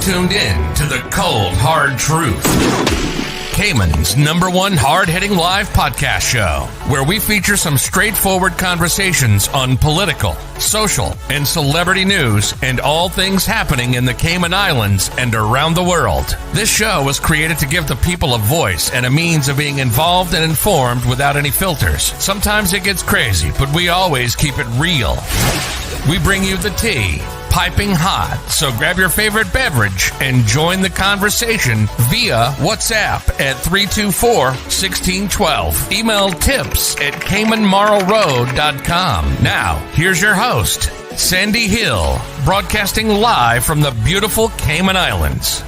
tuned in to the Cold Hard Truth, Cayman's #1 hard-hitting live podcast show, where we feature some straightforward conversations on political, social, and celebrity news and all things happening in the Cayman Islands and around the world. This show was created to give the people a voice and a means of being involved and informed without any filters. Sometimes it gets crazy, but we always keep it real. We bring you the tea, piping hot, so grab your favorite beverage and join the conversation via WhatsApp at 324-1612. Email tips@caymanmarlroad.com. Now, here's your host, Sandy Hill, broadcasting live from the beautiful Cayman Islands.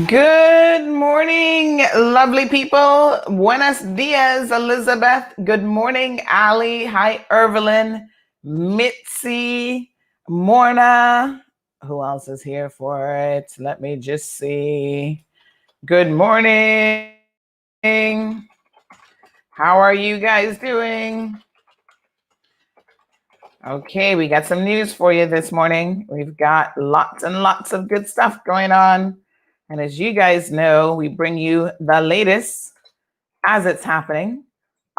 Good morning, lovely people. Buenos dias, Elizabeth. Good morning, Ali. Hi, Evelyn, Mitzi, Morna. Who else is here for it? Let me just see. Good morning. How are you guys doing? Okay, we got some news for you this morning. We've got lots and lots of good stuff going on. And as you guys know, we bring you the latest as it's happening.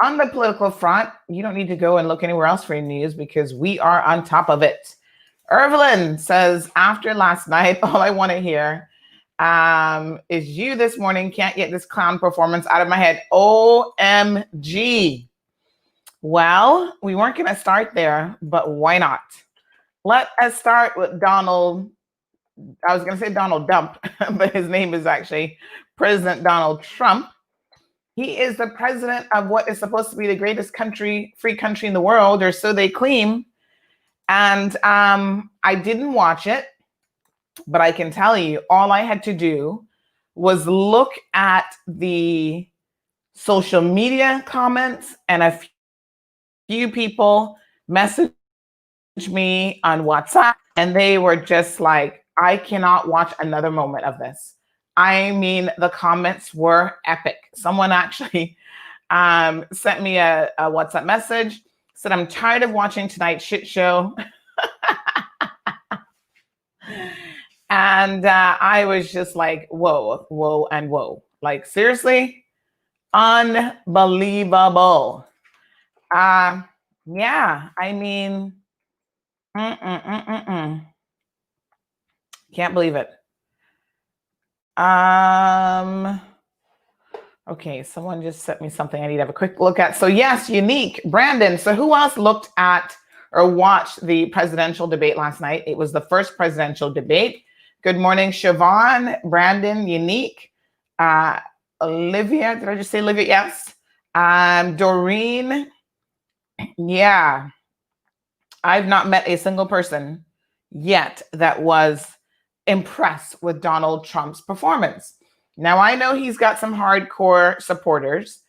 On the political front, you don't need to go and look anywhere else for any news because we are on top of it. Evelyn says, after last night, all I want to hear is you this morning. Can't get this clown performance out of my head. OMG. Well, we weren't going to start there, but why not? Let us start with Donald. I was going to say Donald Dump, but his name is actually President Donald Trump. He is the president of what is supposed to be the greatest country, free country in the world, or so they claim. And I didn't watch it, but I can tell you all I had to do was look at the social media comments, and a few people messaged me on WhatsApp, and they were just like, I cannot watch another moment of this. I mean, the comments were epic. Someone actually sent me a WhatsApp message, said, I'm tired of watching tonight's shit show. And I was just like, whoa, whoa, and whoa. Like, seriously? Unbelievable. Yeah, I mean, Can't believe it. Okay, someone just sent me something I need to have a quick look at. So yes, unique. Brandon, so who else looked at or watched the presidential debate last night? It was the first presidential debate. Good morning, Siobhan, Brandon, unique. Olivia, did I just say Olivia? Yes. Doreen, yeah. I've not met a single person yet that was impressed with Donald Trump's performance. Now, I know he's got some hardcore supporters,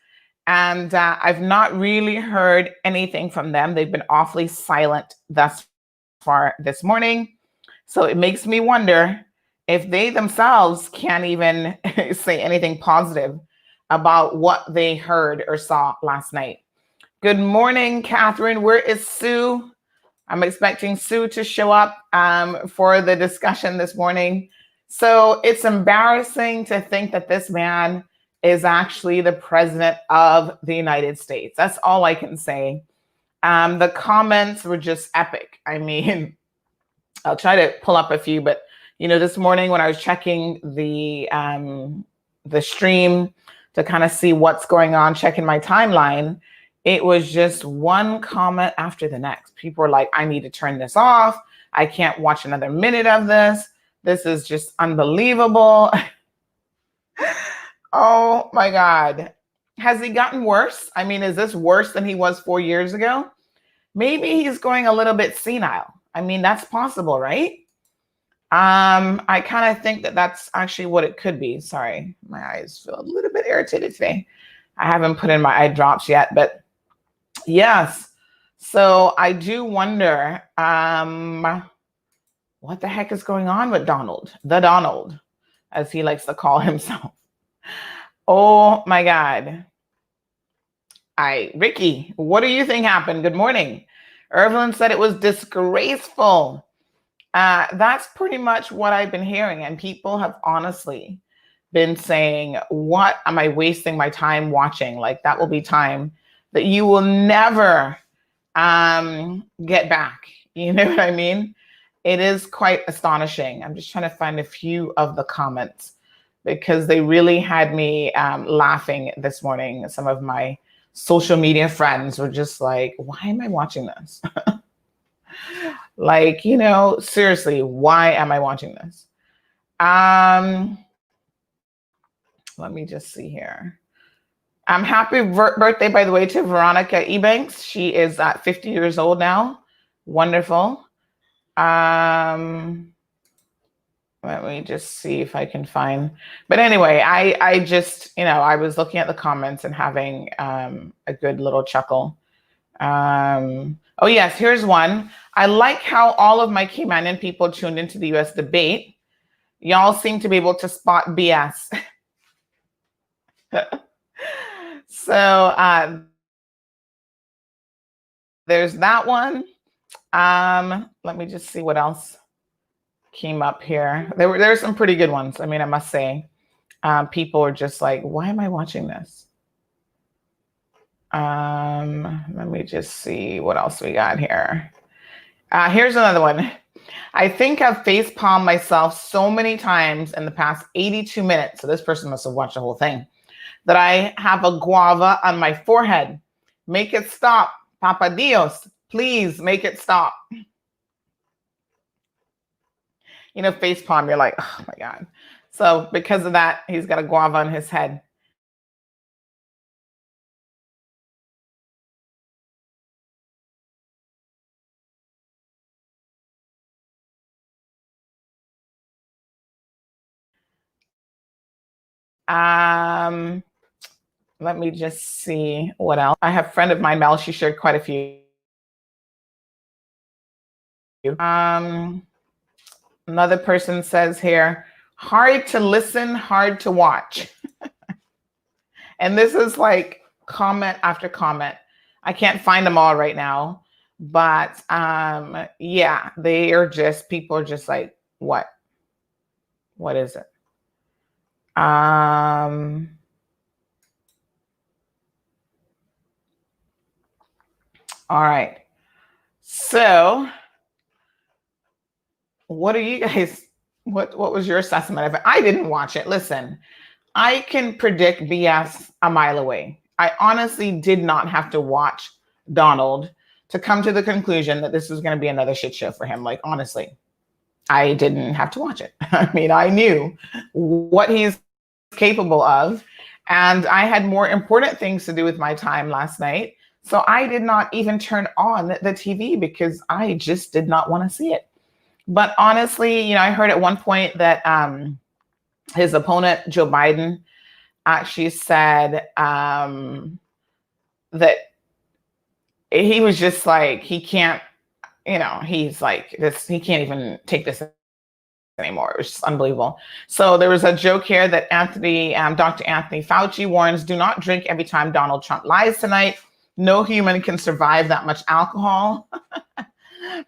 and I've not really heard anything from them. They've been awfully silent thus far this morning. So it makes me wonder if they themselves can't even say anything positive about what they heard or saw last night. Good morning, Catherine. Where is Sue? I'm expecting Sue to show up for the discussion this morning. So it's embarrassing to think that this man is actually the president of the United States. That's all I can say. The comments were just epic. I mean, I'll try to pull up a few, but this morning when I was checking the stream to kind of see what's going on, checking my timeline, it was just one comment after the next. People were like, I need to turn this off. I can't watch another minute of this. This is just unbelievable. Oh my God. Has he gotten worse? I mean, is this worse than he was 4 years ago? Maybe he's going a little bit senile. I mean, that's possible, right? I kind of think that that's actually what it could be. Sorry, my eyes feel a little bit irritated today. I haven't put in my eye drops yet, but yes. So I do wonder, what the heck is going on with Donald, as he likes to call himself. Oh my God. Ricky, what do you think happened? Good morning. Evelyn said it was disgraceful. That's pretty much what I've been hearing. And people have honestly been saying, what am I wasting my time watching? Like, that will be time that you will never get back. You know what I mean? It is quite astonishing. I'm just trying to find a few of the comments because they really had me laughing this morning. Some of my social media friends were just like, why am I watching this? Like, seriously, why am I watching this? Let me just see here. Happy birthday, by the way, to Veronica Ebanks. She is 50 years old now. Wonderful. Let me just see if I can find. But anyway, I just, I was looking at the comments and having a good little chuckle. Oh, yes, here's one. I like how all of my Caymanian people tuned into the US debate. Y'all seem to be able to spot BS. So there's that one. Let me just see what else came up here. There were some pretty good ones. I mean, I must say, people are just like, why am I watching this? Let me just see what else we got here. Here's another one. I think I've facepalmed myself so many times in the past 82 minutes. So this person must have watched the whole thing. That I have a guava on my forehead. Make it stop. Papa Dios, please make it stop. Facepalm, you're like, oh my God. So because of that, he's got a guava on his head. Let me just see what else. I have a friend of mine, Mel, she shared quite a few. Another person says here, hard to listen, hard to watch. And this is like comment after comment. I can't find them all right now, but yeah, people are just like, what is it? All right. So what are you guys, what was your assessment of it? I didn't watch it. Listen, I can predict BS a mile away. I honestly did not have to watch Donald to come to the conclusion that this was going to be another shit show for him. Like, honestly, I didn't have to watch it. I mean, I knew what he's capable of, and I had more important things to do with my time last night. So I did not even turn on the TV because I just did not want to see it. But honestly, you know, I heard at one point that his opponent, Joe Biden, actually said that he was just like, he can't, you know, he's like this, he can't even take this anymore. It was just unbelievable. So there was a joke here that Dr. Anthony Fauci warns, do not drink every time Donald Trump lies tonight. No human can survive that much alcohol.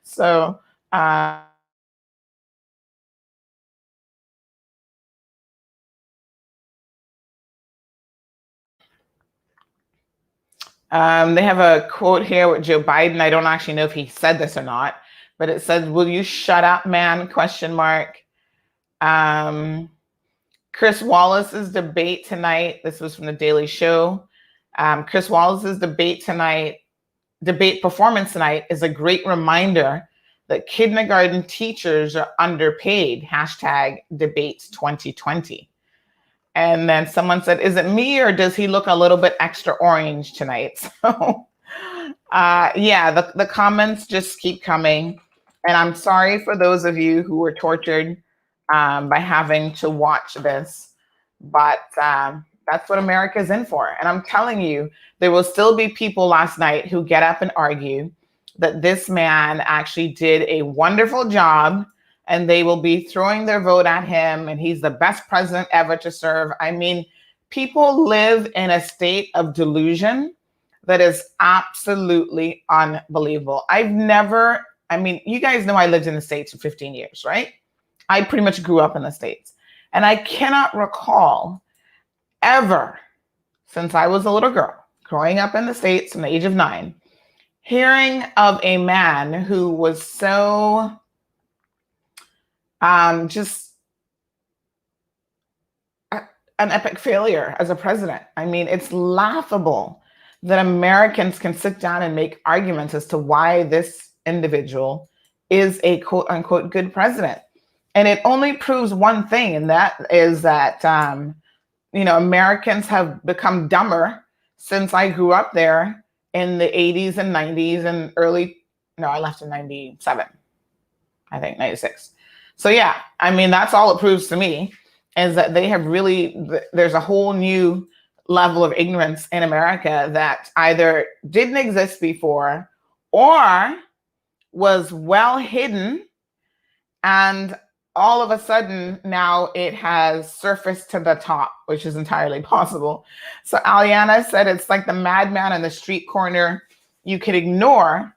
So, they have a quote here with Joe Biden. I don't actually know if he said this or not, but it says, "Will you shut up, man?" Question mark. Chris Wallace's debate tonight. This was from the Daily Show. Chris Wallace's debate performance tonight is a great reminder that kindergarten teachers are underpaid. Hashtag debates 2020. And then someone said, is it me or does he look a little bit extra orange tonight? So, yeah, the comments just keep coming. And I'm sorry for those of you who were tortured by having to watch this. But that's what America's in for. And I'm telling you, there will still be people last night who get up and argue that this man actually did a wonderful job, and they will be throwing their vote at him, and he's the best president ever to serve. I mean, people live in a state of delusion that is absolutely unbelievable. I mean, you guys know I lived in the States for 15 years, right? I pretty much grew up in the States. And I cannot recall ever, since I was a little girl, growing up in the States from the age of 9, hearing of a man who was so just an epic failure as a president. I mean, it's laughable that Americans can sit down and make arguments as to why this individual is a quote unquote good president. And it only proves one thing, and that is that, you know, Americans have become dumber since I grew up there in the 80s and 90s and I left in 97, I think 96. So yeah, I mean, that's all it proves to me, is that they have there's a whole new level of ignorance in America that either didn't exist before or was well hidden, and all of a sudden now it has surfaced to the top, which is entirely possible. So Aliana said it's like the madman in the street corner you could ignore,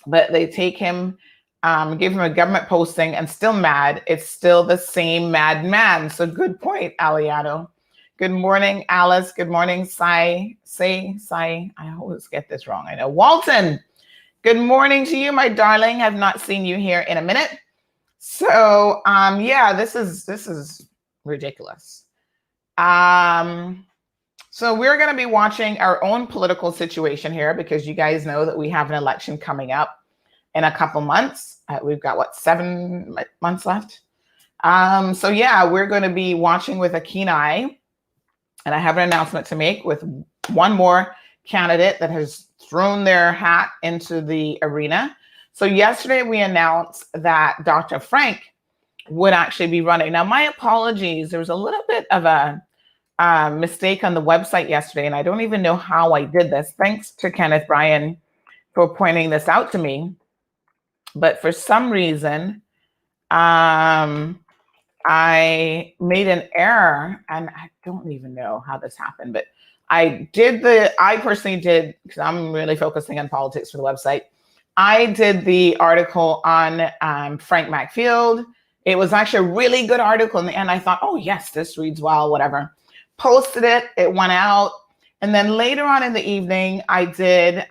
but they take him, give him a government posting, and still mad. It's still the same madman. So good point, Aliano. Good morning, Alice. Good morning, Sai. I always get this wrong. I know. Walton, good morning to you, my darling. I've not seen you here in a minute. So, yeah, this is ridiculous. So we're going to be watching our own political situation here, because you guys know that we have an election coming up in a couple months. We've got 7 months left. So yeah, we're going to be watching with a keen eye, and I have an announcement to make with one more candidate that has thrown their hat into the arena. So yesterday we announced that Dr. Frank would actually be running. Now, my apologies. There was a little bit of a mistake on the website yesterday, and I don't even know how I did this. Thanks to Kenneth Bryan for pointing this out to me. But for some reason, I made an error, and I don't even know how this happened, but I personally did, because I'm really focusing on politics for the website. I did the article on Frank McField. It was actually a really good article in the end. I thought, oh yes, this reads well, whatever. Posted it, it went out. And then later on in the evening, I did,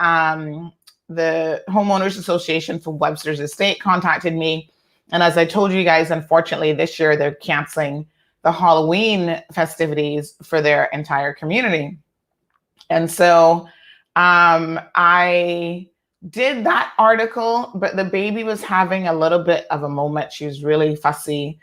the Homeowners Association for Webster's Estate contacted me And as I told you guys, unfortunately, this year they're canceling the Halloween festivities for their entire community. And so I did that article, but the baby was having a little bit of a moment. She was really fussy.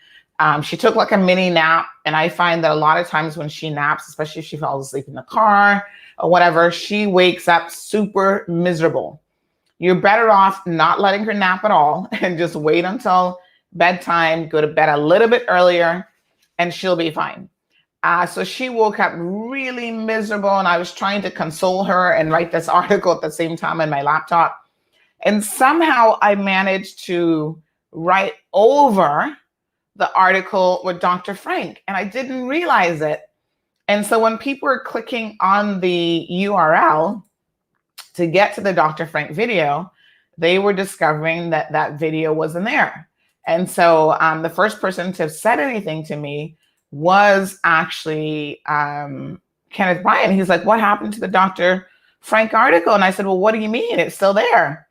She took like a mini nap. And I find that a lot of times when she naps, especially if she falls asleep in the car or whatever, she wakes up super miserable. You're better off not letting her nap at all and just wait until bedtime, go to bed a little bit earlier, and she'll be fine. So she woke up really miserable, and I was trying to console her and write this article at the same time on my laptop. And somehow I managed to write over the article with Dr. Frank, and I didn't realize it. And so when people were clicking on the URL to get to the Dr. Frank video, they were discovering that that video wasn't there. And so the first person to have said anything to me was actually Kenneth Bryan. He's like, what happened to the Dr. Frank article? And I said, well, what do you mean? It's still there.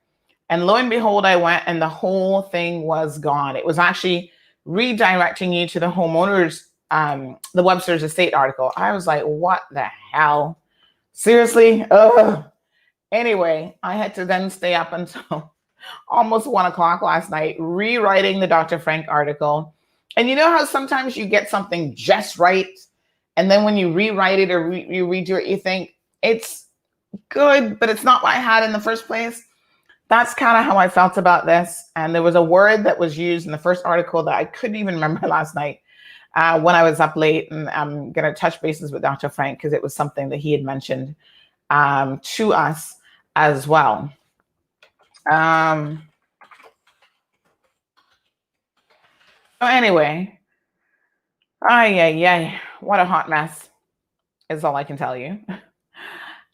And lo and behold, I went and the whole thing was gone. It was actually redirecting you to the homeowners, the Webster's Estate article. I was like, what the hell? Seriously? Ugh. Anyway, I had to then stay up until almost 1 o'clock last night, rewriting the Dr. Frank article. And you know how sometimes you get something just right, and then when you rewrite it or you redo it, you think it's good, but it's not what I had in the first place? That's kind of how I felt about this. And there was a word that was used in the first article that I couldn't even remember last night when I was up late. And I'm going to touch bases with Dr. Frank because it was something that he had mentioned to us as well. So anyway, what a hot mess is all I can tell you.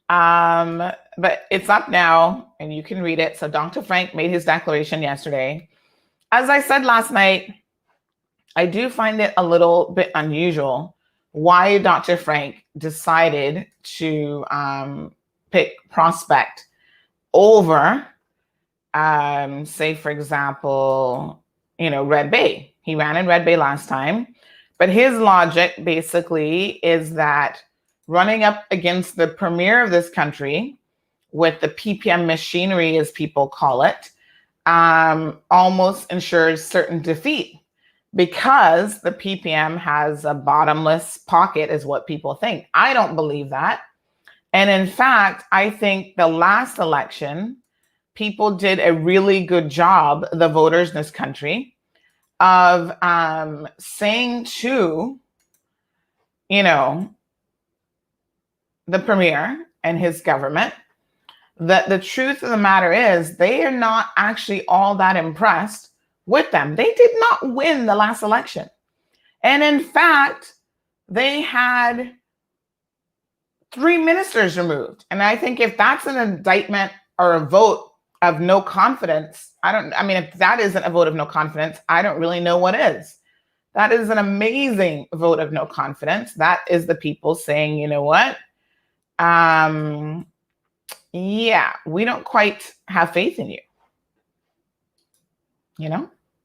But it's up now and you can read it. So Dr. Frank made his declaration yesterday. As I said last night, I do find it a little bit unusual why Dr. Frank decided to pick Prospect over, say, for example, Red Bay. He ran in Red Bay last time. But his logic basically is that running up against the premier of this country with the PPM machinery, as people call it, almost ensures certain defeat because the PPM has a bottomless pocket, is what people think. I don't believe that. And in fact, I think the last election, people did a really good job, the voters in this country, of saying to, the premier and his government that the truth of the matter is they are not actually all that impressed with them. They did not win the last election. And in fact, they had 3 ministers removed. And I think if that's an indictment or a vote of no confidence, if that isn't a vote of no confidence, I don't really know what is. That is an amazing vote of no confidence. That is the people saying, you know what? We don't quite have faith in you.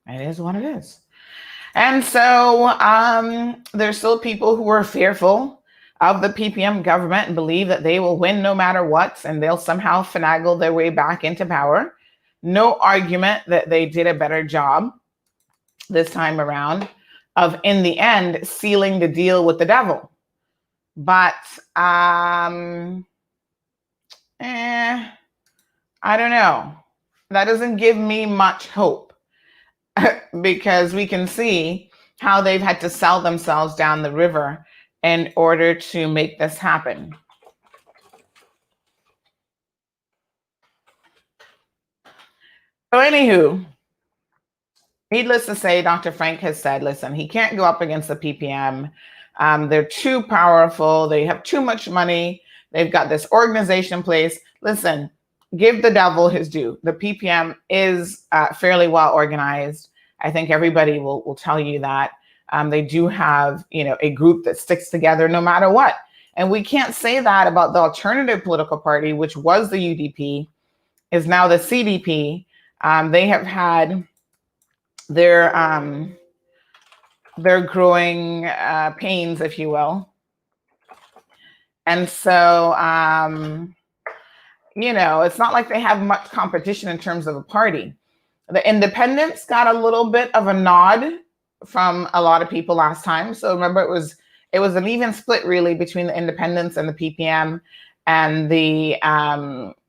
It is what it is. And so there's still people who are fearful of the PPM government and believe that they will win no matter what, and they'll somehow finagle their way back into power. No argument that they did a better job this time around of, in the end, sealing the deal with the devil. But I don't know. That doesn't give me much hope because we can see how they've had to sell themselves down the river in order to make this happen. So anywho, needless to say, Dr. Frank has said, listen, he can't go up against the PPM. They're too powerful. They have too much money. They've got this organization in place. Listen, give the devil his due. The PPM is fairly well organized. I think everybody will tell you that. They do have, a group that sticks together no matter what. And we can't say that about the alternative political party, which was the UDP, is now the CDP. They have had their growing pains, if you will. And so, it's not like they have much competition in terms of a party. The independents got a little bit of a nod from a lot of people last time. So remember, it was an even split really between the independents and the PPM, and the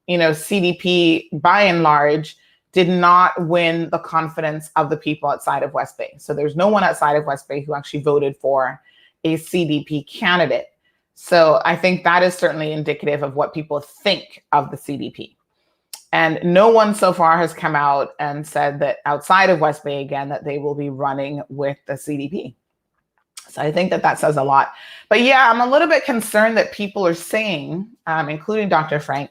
CDP by and large did not win the confidence of the people outside of West Bay. So there's no one outside of West Bay who actually voted for a CDP candidate. So I think that is certainly indicative of what people think of the CDP. And no one so far has come out and said that outside of West Bay, again, that they will be running with the CDP. So I think that says a lot. But yeah, I'm a little bit concerned that people are saying, including Dr. Frank,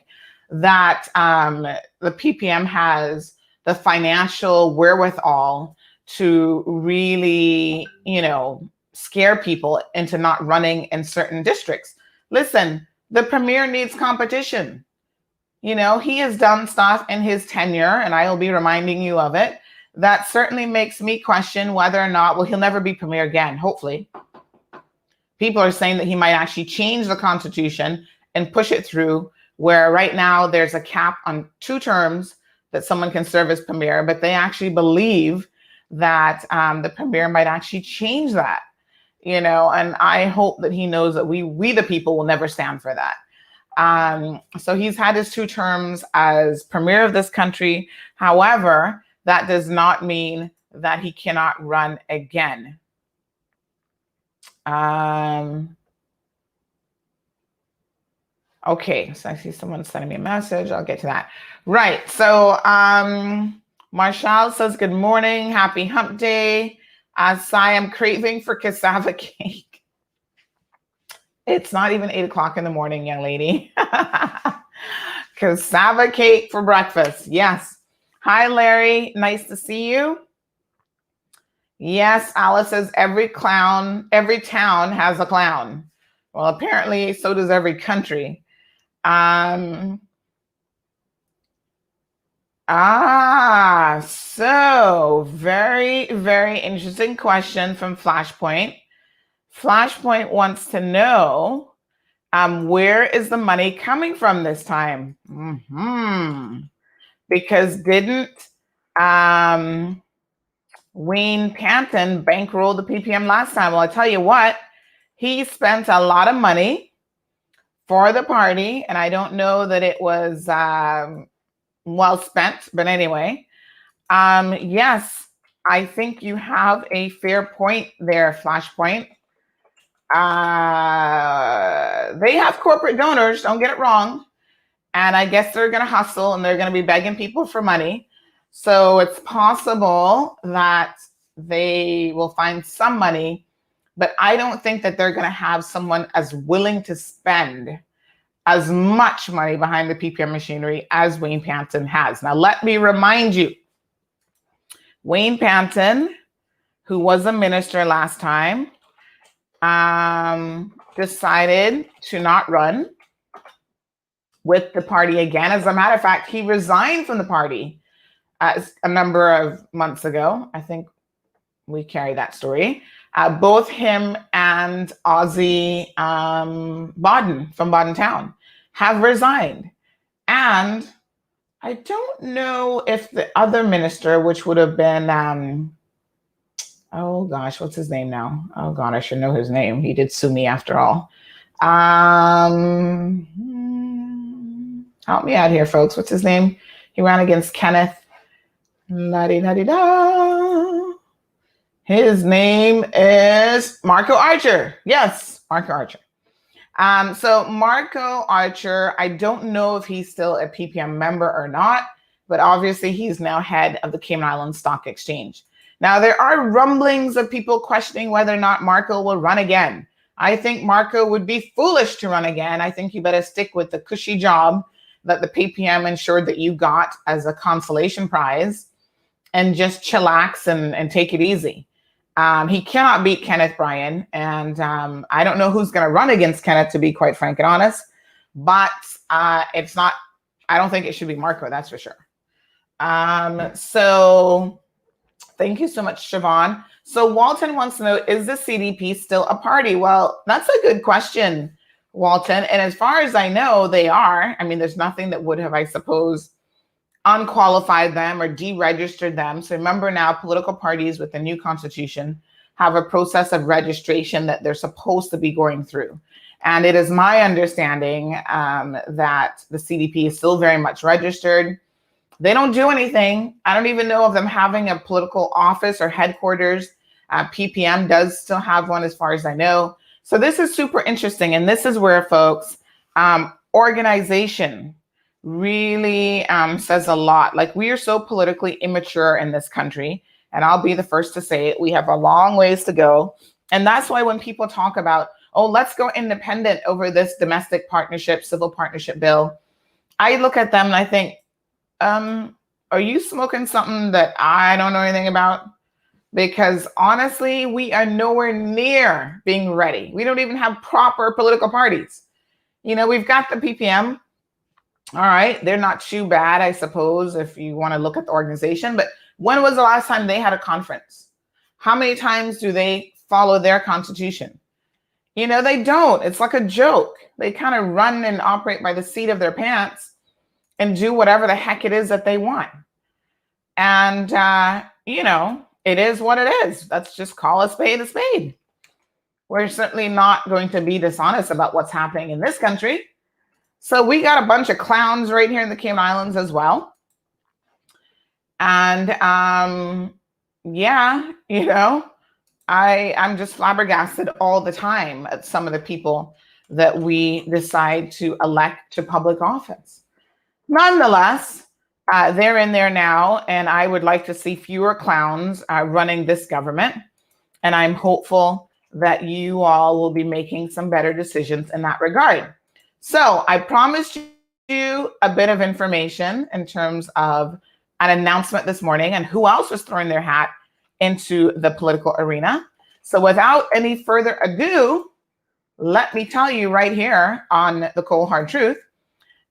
that the PPM has the financial wherewithal to really, scare people into not running in certain districts. Listen, the premier needs competition. He has done stuff in his tenure, and I will be reminding you of it. That certainly makes me question whether or not, he'll never be premier again, hopefully. People are saying that he might actually change the Constitution and push it through, where right now there's a cap on 2 terms that someone can serve as premier, but they actually believe that the premier might actually change that, and I hope that he knows that we the people will never stand for that. So he's had his 2 terms as premier of this country. However, that does not mean that he cannot run again. Okay, so I see someone sending me a message. I'll get to that. Right, so Marshall says, good morning, happy hump day. Sai, I'm craving for cassava cake. It's not even 8 o'clock in the morning, young lady. Cassava cake for breakfast. Yes. Hi, Larry. Nice to see you. Yes, Alice says every town has a clown. Well, apparently so does every country. So very, very interesting question from Flashpoint. Flashpoint wants to know, where is the money coming from this time? Because didn't Wayne Panton bankrolled the PPM last time? Well, I tell you what, he spent a lot of money for the party, and I don't know that it was well spent, but anyway, yes, I think you have a fair point there, Flashpoint. They have corporate donors, don't get it wrong. And I guess they're going to hustle and they're going to be begging people for money. So it's possible that they will find some money, but I don't think that they're going to have someone as willing to spend as much money behind the PPM machinery as Wayne Panton has. Now, let me remind you, Wayne Panton, who was a minister last time, decided to not run with the party again. As a matter of fact, he resigned from the party a number of months ago. I think we carry that story. Both him and Ozzy Bodden from Bodden Town have resigned. And I don't know if the other minister, which would have been, oh gosh, what's his name now? Oh God, I should know his name. He did sue me after all. Help me out here, folks. What's his name? He ran against Kenneth. La-di-da-di-da. His name is Marco Archer. Yes, Marco Archer. So Marco Archer, I don't know if he's still a PPM member or not, but obviously he's now head of the Cayman Islands Stock Exchange. Now, there are rumblings of people questioning whether or not Marco will run again. I think Marco would be foolish to run again. I think you better stick with the cushy job that the PPM ensured that you got as a consolation prize and just chillax and take it easy. He cannot beat Kenneth Bryan, and I don't know who's going to run against Kenneth, to be quite frank and honest, but it's not, I don't think it should be Marco, that's for sure. So Thank you so much, Siobhan. So Walton wants to know, is the CDP still a party? Well, that's a good question, Walton. And as far as I know, they are. I mean, there's nothing that would have, I suppose, unqualified them or deregistered them. So remember now, political parties with the new constitution have a process of registration that they're supposed to be going through. And it is my understanding that the CDP is still very much registered. They don't do anything. I don't even know of them having a political office or headquarters. PPM does still have one as far as I know. So this is super interesting. And this is where, folks, organization really says a lot. Like, we are so politically immature in this country. And I'll be the first to say it. We have a long ways to go. And that's why when people talk about, oh, let's go independent over this domestic partnership, civil partnership bill, I look at them and I think, are you smoking something that I don't know anything about? Because honestly, we are nowhere near being ready. We don't even have proper political parties. You know, we've got the PPM. All right, they're not too bad, I suppose, if you want to look at the organization. But when was the last time they had a conference? How many times do they follow their constitution? You know, they don't. It's like a joke. They kind of run and operate by the seat of their pants and do whatever the heck it is that they want. And, you know, it is what it is. Let's just call a spade a spade. We're certainly not going to be dishonest about what's happening in this country. So we got a bunch of clowns right here in the Cayman Islands as well. And yeah, you know, I'm just flabbergasted all the time at some of the people that we decide to elect to public office. Nonetheless, they're in there now, and I would like to see fewer clowns running this government. And I'm hopeful that you all will be making some better decisions in that regard. So I promised you a bit of information in terms of an announcement this morning and who else was throwing their hat into the political arena. So without any further ado, let me tell you right here on the Cold Hard Truth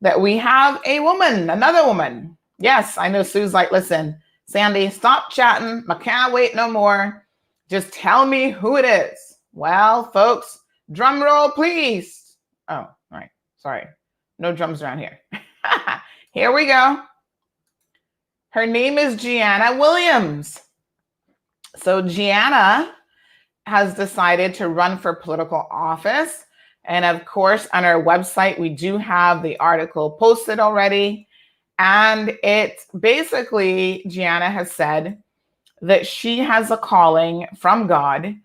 that we have a woman, another woman. Yes, I know Sue's like, listen, Sandy, stop chatting. I can't wait no more. Just tell me who it is. Well, folks, drum roll, please. Oh, right. Sorry. No drums around here. Here we go. Her name is Gianna Williams. So Gianna has decided to run for political office. And of course, on our website, we do have the article posted already. And it basically, Gianna has said that she has a calling from God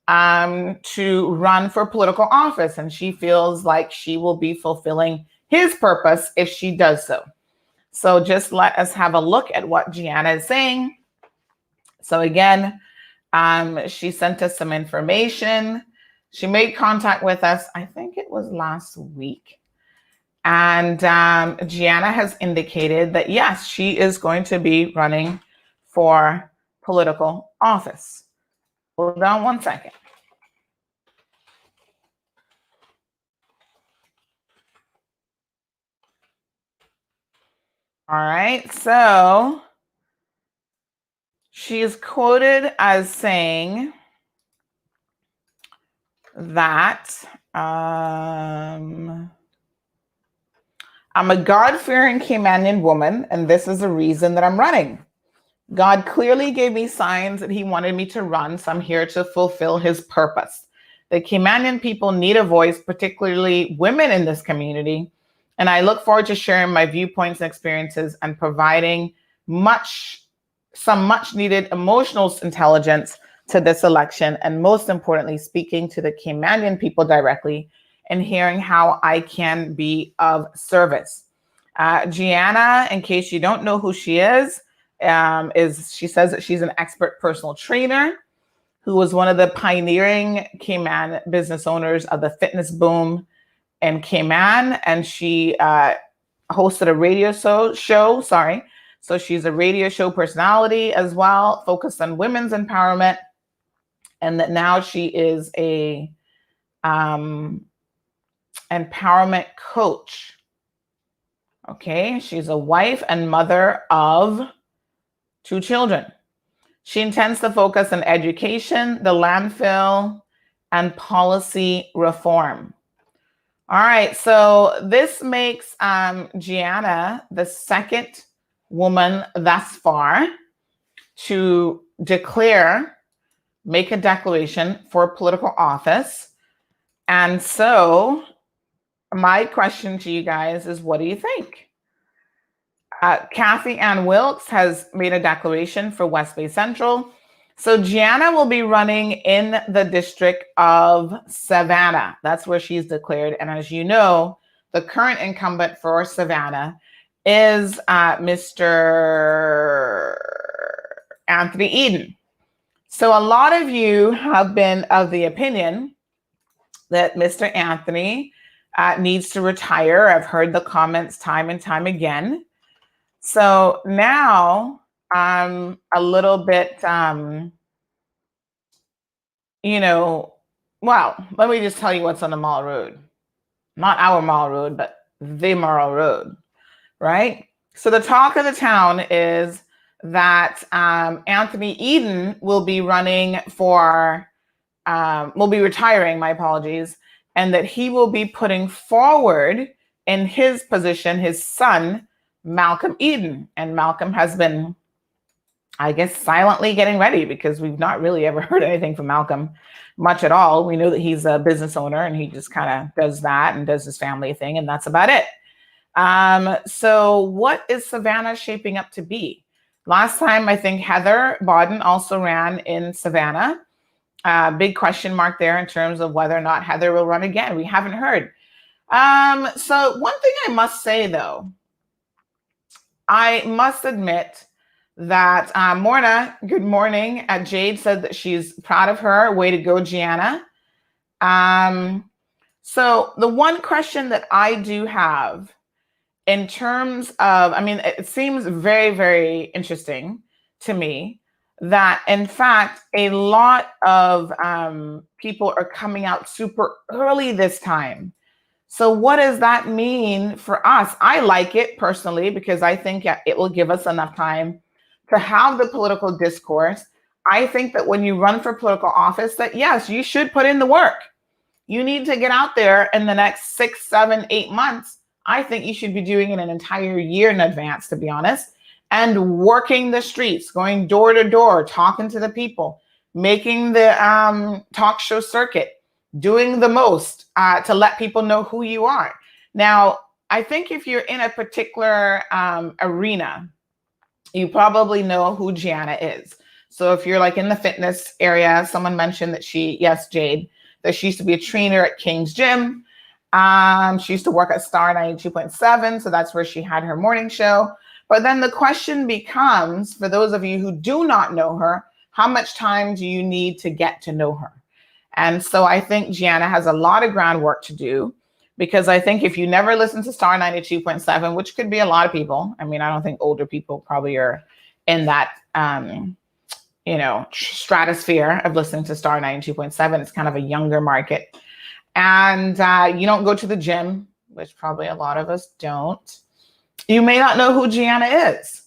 to run for political office. And she feels like she will be fulfilling his purpose if she does so. So just let us have a look at what Gianna is saying. So again, she sent us some information. She made contact with us, I think it was last week. And Gianna has indicated that, yes, she is going to be running for political office. Hold on one second. All right, so she is quoted as saying that I'm a God-fearing Caymanian woman, and this is the reason that I'm running. God clearly gave me signs that he wanted me to run, so I'm here to fulfill his purpose. The Caymanian people need a voice, particularly women in this community, and I look forward to sharing my viewpoints and experiences and providing some much needed emotional intelligence to this election, and most importantly, speaking to the Caymanian people directly and hearing how I can be of service. Gianna, in case you don't know who she is she says that she's an expert personal trainer who was one of the pioneering Cayman business owners of the fitness boom in Cayman, and she hosted a radio show. So she's a radio show personality as well, focused on women's empowerment, and that now she is a empowerment coach. Okay, she's a wife and mother of 2 children. She intends to focus on education, the landfill, and policy reform. All right, so this makes Gianna the second woman thus far to make a declaration for political office. And so my question to you guys is, what do you think? Kathy Ann Wilkes has made a declaration for West Bay Central. So Gianna will be running in the district of Savannah. That's where she's declared. And as you know, the current incumbent for Savannah is Mr. Anthony Eden. So a lot of you have been of the opinion that Mr. Anthony needs to retire. I've heard the comments time and time again. So now I'm a little bit, well, let me just tell you what's on the Mall Road. Not our Mall Road, but the Mall Road, right? So the talk of the town is that Anthony Eden will be retiring, my apologies, and that he will be putting forward in his position his son, Malcolm Eden. And Malcolm has been, I guess, silently getting ready, because we've not really ever heard anything from Malcolm much at all. We know that he's a business owner and he just kind of does that and does his family thing, and that's about it. So what is Savannah shaping up to be? Last time, I think Heather Bodden also ran in Savannah. Big question mark there in terms of whether or not Heather will run again. We haven't heard. So one thing I must say, though, I must admit that Morna, good morning, Jade said that she's proud of her. Way to go, Gianna. So the one question that I do have in terms of, it seems very, very interesting to me that, in fact, a lot of people are coming out super early this time. So what does that mean for us? I like it personally, because I think it will give us enough time to have the political discourse. I think that when you run for political office, that yes, you should put in the work. You need to get out there in the next 6, 7, 8 months. I think you should be doing it an entire year in advance, to be honest, and working the streets, going door to door, talking to the people, making the talk show circuit, doing the most to let people know who you are. Now, I think if you're in a particular arena, you probably know who Gianna is. So if you're like in the fitness area, someone mentioned that Jade, that she used to be a trainer at King's Gym. She used to work at Star 92.7. So that's where she had her morning show. But then the question becomes, for those of you who do not know her, how much time do you need to get to know her? And so I think Gianna has a lot of groundwork to do, because I think if you never listen to Star 92.7, which could be a lot of people, I don't think older people probably are in that, stratosphere of listening to Star 92.7. It's kind of a younger market. And you don't go to the gym, which probably a lot of us don't. You may not know who Gianna is.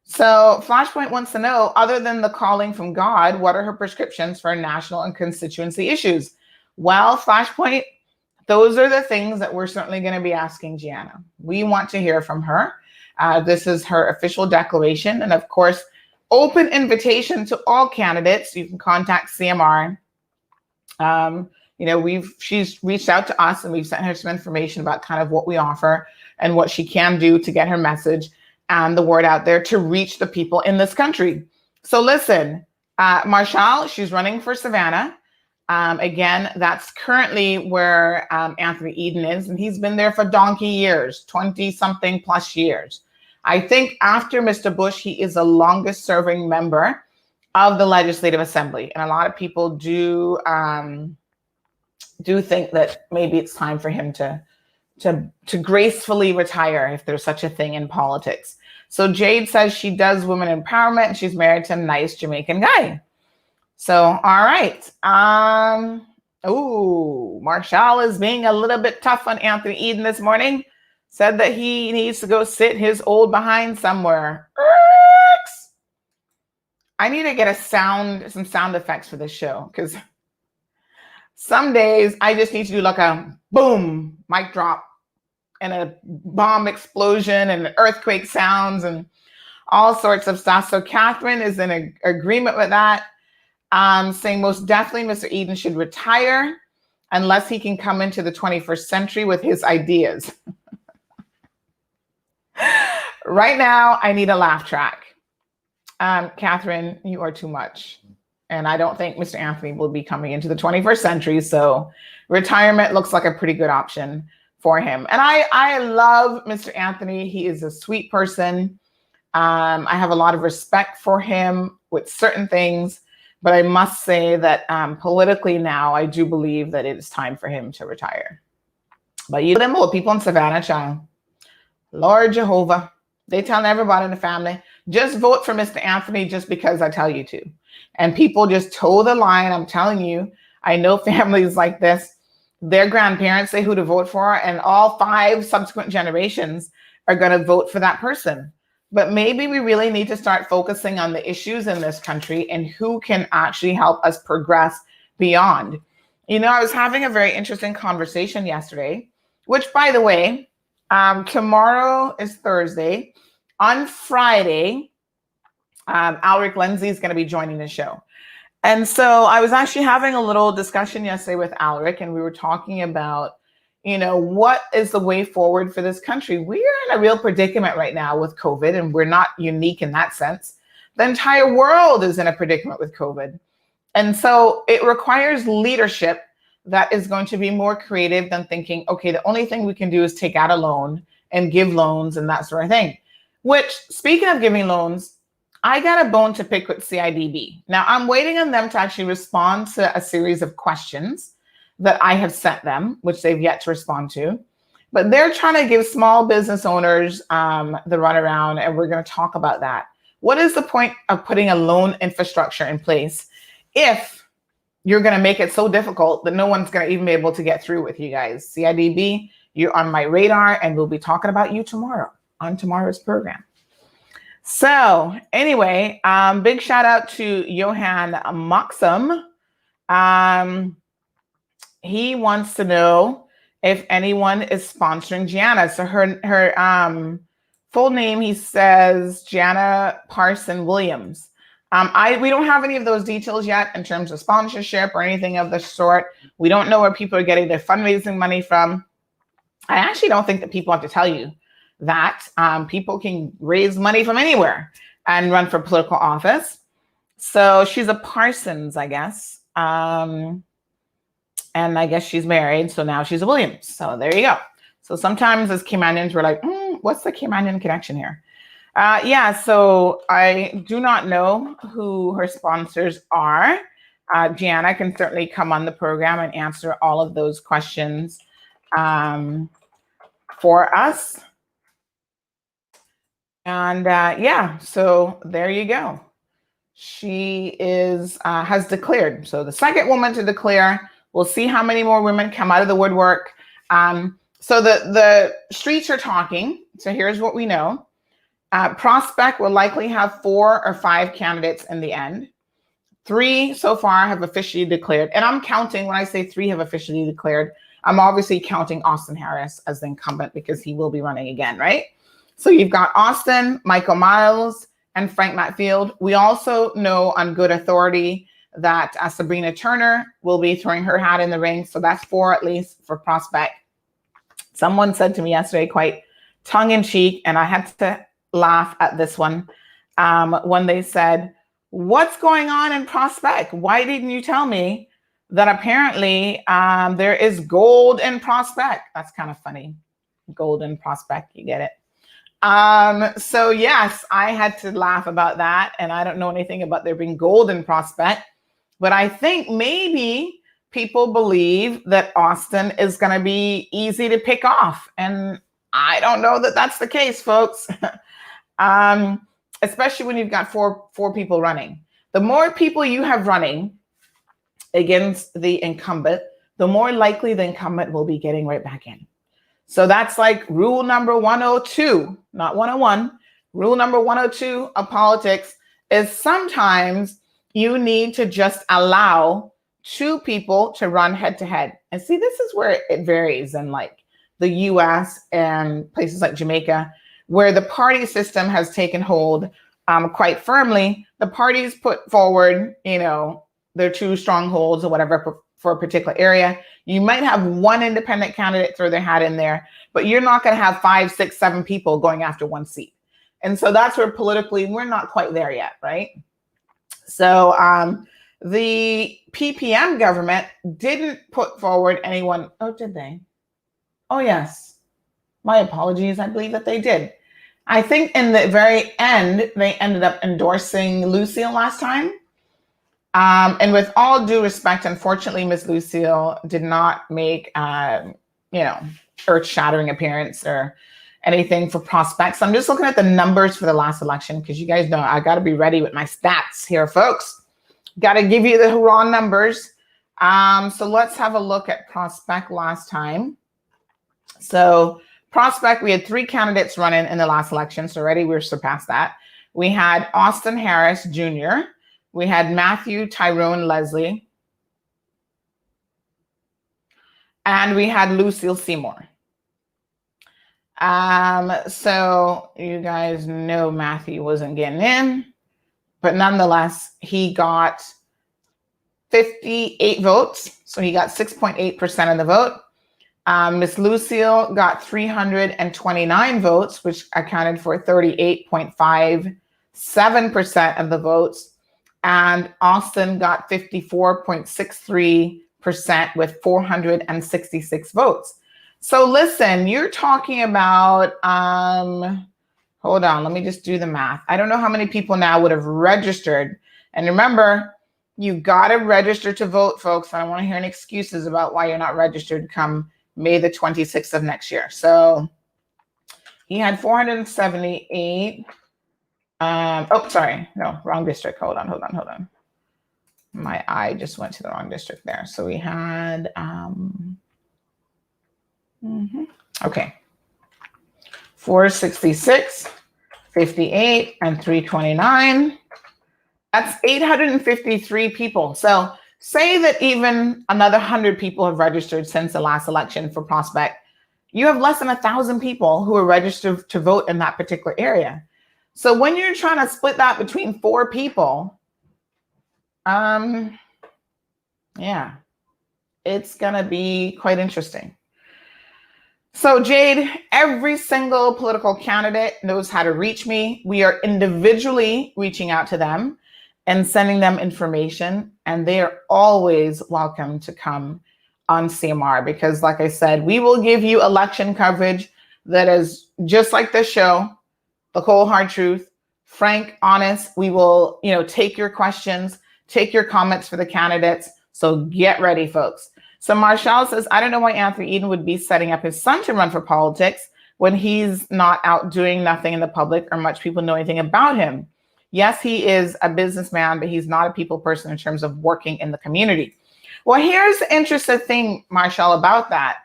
So Flashpoint wants to know, other than the calling from God, what are her prescriptions for national and constituency issues? Well, Flashpoint, those are the things that we're certainly going to be asking Gianna. We want to hear from her. This is her official declaration. And of course, open invitation to all candidates. You can contact CMR. She's reached out to us, and we've sent her some information about kind of what we offer and what she can do to get her message and the word out there to reach the people in this country. So listen, Marshall, she's running for Savannah. Again, that's currently where Anthony Eden is, and he's been there for donkey years, 20-something plus years. I think after Mr. Bush, he is the longest serving member of the Legislative Assembly. And a lot of people do think that maybe it's time for him to gracefully retire, if there's such a thing in politics. So Jade says she does women empowerment, and she's married to a nice Jamaican guy. So, all right. Marshall is being a little bit tough on Anthony Eden this morning. Said that he needs to go sit his old behind somewhere. I need to get some sound effects for this show, because some days I just need to do like a boom, mic drop, and a bomb explosion and earthquake sounds and all sorts of stuff. So Catherine is in agreement with that, saying most definitely Mr. Eden should retire unless he can come into the 21st century with his ideas. Right now, I need a laugh track. Catherine, you are too much. And I don't think Mr. Anthony will be coming into the 21st century. So retirement looks like a pretty good option for him. And I love Mr. Anthony. He is a sweet person. I have a lot of respect for him with certain things. But I must say that politically now, I do believe that it is time for him to retire. But you them old people in Savannah, child. Lord Jehovah. They tell everybody in the family, just vote for Mr. Anthony just because I tell you to. And people just toe the line. I'm telling you, I know families like this. Their grandparents say who to vote for, and all 5 subsequent generations are going to vote for that person. But maybe we really need to start focusing on the issues in this country and who can actually help us progress beyond. You know, I was having a very interesting conversation yesterday, which, by the way, tomorrow is Thursday. On Friday, Alric Lindsay is going to be joining the show. And so I was actually having a little discussion yesterday with Alric, and we were talking about, you know, what is the way forward for this country? We are in a real predicament right now with COVID, and we're not unique in that sense. The entire world is in a predicament with COVID. And so it requires leadership that is going to be more creative than thinking, okay, the only thing we can do is take out a loan and give loans and that sort of thing. Which, speaking of giving loans, I got a bone to pick with CIDB. Now, I'm waiting on them to actually respond to a series of questions that I have sent them, which they've yet to respond to. But they're trying to give small business owners the runaround, and we're going to talk about that. What is the point of putting a loan infrastructure in place if you're going to make it so difficult that no one's going to even be able to get through with you guys? CIDB, you're on my radar, and we'll be talking about you tomorrow on tomorrow's program. So anyway, big shout out to Johan Moxham. He wants to know if anyone is sponsoring Gianna. So her full name, he says, Gianna Parson Williams. We don't have any of those details yet in terms of sponsorship or anything of the sort. We don't know where people are getting their fundraising money from. I actually don't think that people have to tell you that. People can raise money from anywhere and run for political office. So she's a Parsons, I guess. And I guess she's married, so now she's a Williams. So there you go. So sometimes as Caymanians, we're like, what's the Caymanian connection here? Yeah, so I do not know who her sponsors are. Gianna can certainly come on the program and answer all of those questions for us. And yeah, so there you go. She has declared. So the second woman to declare. We'll see how many more women come out of the woodwork. So the streets are talking. So here's what we know. Prospect will likely have 4 or 5 candidates in the end. 3 so far have officially declared. And I'm counting, when I say 3 have officially declared, I'm obviously counting Austin Harris as the incumbent because he will be running again, right? So you've got Austin, Michael Miles, and Frank Matfield. We also know on good authority that Sabrina Turner will be throwing her hat in the ring. So that's 4 at least for Prospect. Someone said to me yesterday, quite tongue-in-cheek, and I had to laugh at this one, when they said, what's going on in Prospect? Why didn't you tell me that apparently there is gold in Prospect? That's kind of funny. Gold in Prospect, you get it. So yes, I had to laugh about that, and I don't know anything about there being gold in Prospect. But I think maybe people believe that Austin is going to be easy to pick off. And I don't know that that's the case, folks. Especially when you've got four people running. The more people you have running against the incumbent, the more likely the incumbent will be getting right back in. So that's like rule number 102, not 101. Rule number 102 of politics is sometimes you need to just allow two people to run head to head. And see, this is where it varies in like the US and places like Jamaica, where the party system has taken hold quite firmly. The parties put forward, their two strongholds or whatever for a particular area. You might have one independent candidate throw their hat in there, but you're not going to have 5, 6, 7 people going after one seat. And so that's where politically we're not quite there yet, right? So the PPM government didn't put forward anyone. Oh, did they? Oh, yes. My apologies. I believe that they did. I think in the very end, they ended up endorsing Lucille last time. And with all due respect, unfortunately, Miss Lucille did not make, earth-shattering appearance or anything for prospects. I'm just looking at the numbers for the last election because you guys know I got to be ready with my stats here, folks. Got to give you the raw numbers. So let's have a look at prospect last time. So prospect, we had 3 candidates running in the last election. So already we're surpassed that. We had Austin Harris Jr., we had Matthew Tyrone Leslie, and we had Lucille Seymour. So you guys know Matthew wasn't getting in, but nonetheless, he got 58 votes. So he got 6.8% of the vote. Miss Lucille got 329 votes, which accounted for 38.57% of the votes. And Austin got 54.63% with 466 votes. So listen, you're talking about, hold on, let me just do the math. I don't know how many people now would have registered. And remember, you got to register to vote, folks. I don't want to hear any excuses about why you're not registered come May the 26th of next year. So he had 478. Sorry. No, wrong district. Hold on. My eye just went to the wrong district there. So we had, okay. 466, 58, and 329. That's 853 people. So say that even another 100 people have registered since the last election for prospect. You have less than 1,000 people who are registered to vote in that particular area. So when you're trying to split that between 4 people, yeah, it's gonna be quite interesting. So Jade, every single political candidate knows how to reach me. We are individually reaching out to them and sending them information, and they are always welcome to come on CMR because, like I said, we will give you election coverage that is just like this show, the cold hard truth, frank, honest. We will, take your questions, take your comments for the candidates. So get ready, folks. So Marshall says, I don't know why Anthony Eden would be setting up his son to run for politics when he's not out doing nothing in the public or much people know anything about him. Yes, he is a businessman, but he's not a people person in terms of working in the community. Well, here's the interesting thing, Marshall, about that.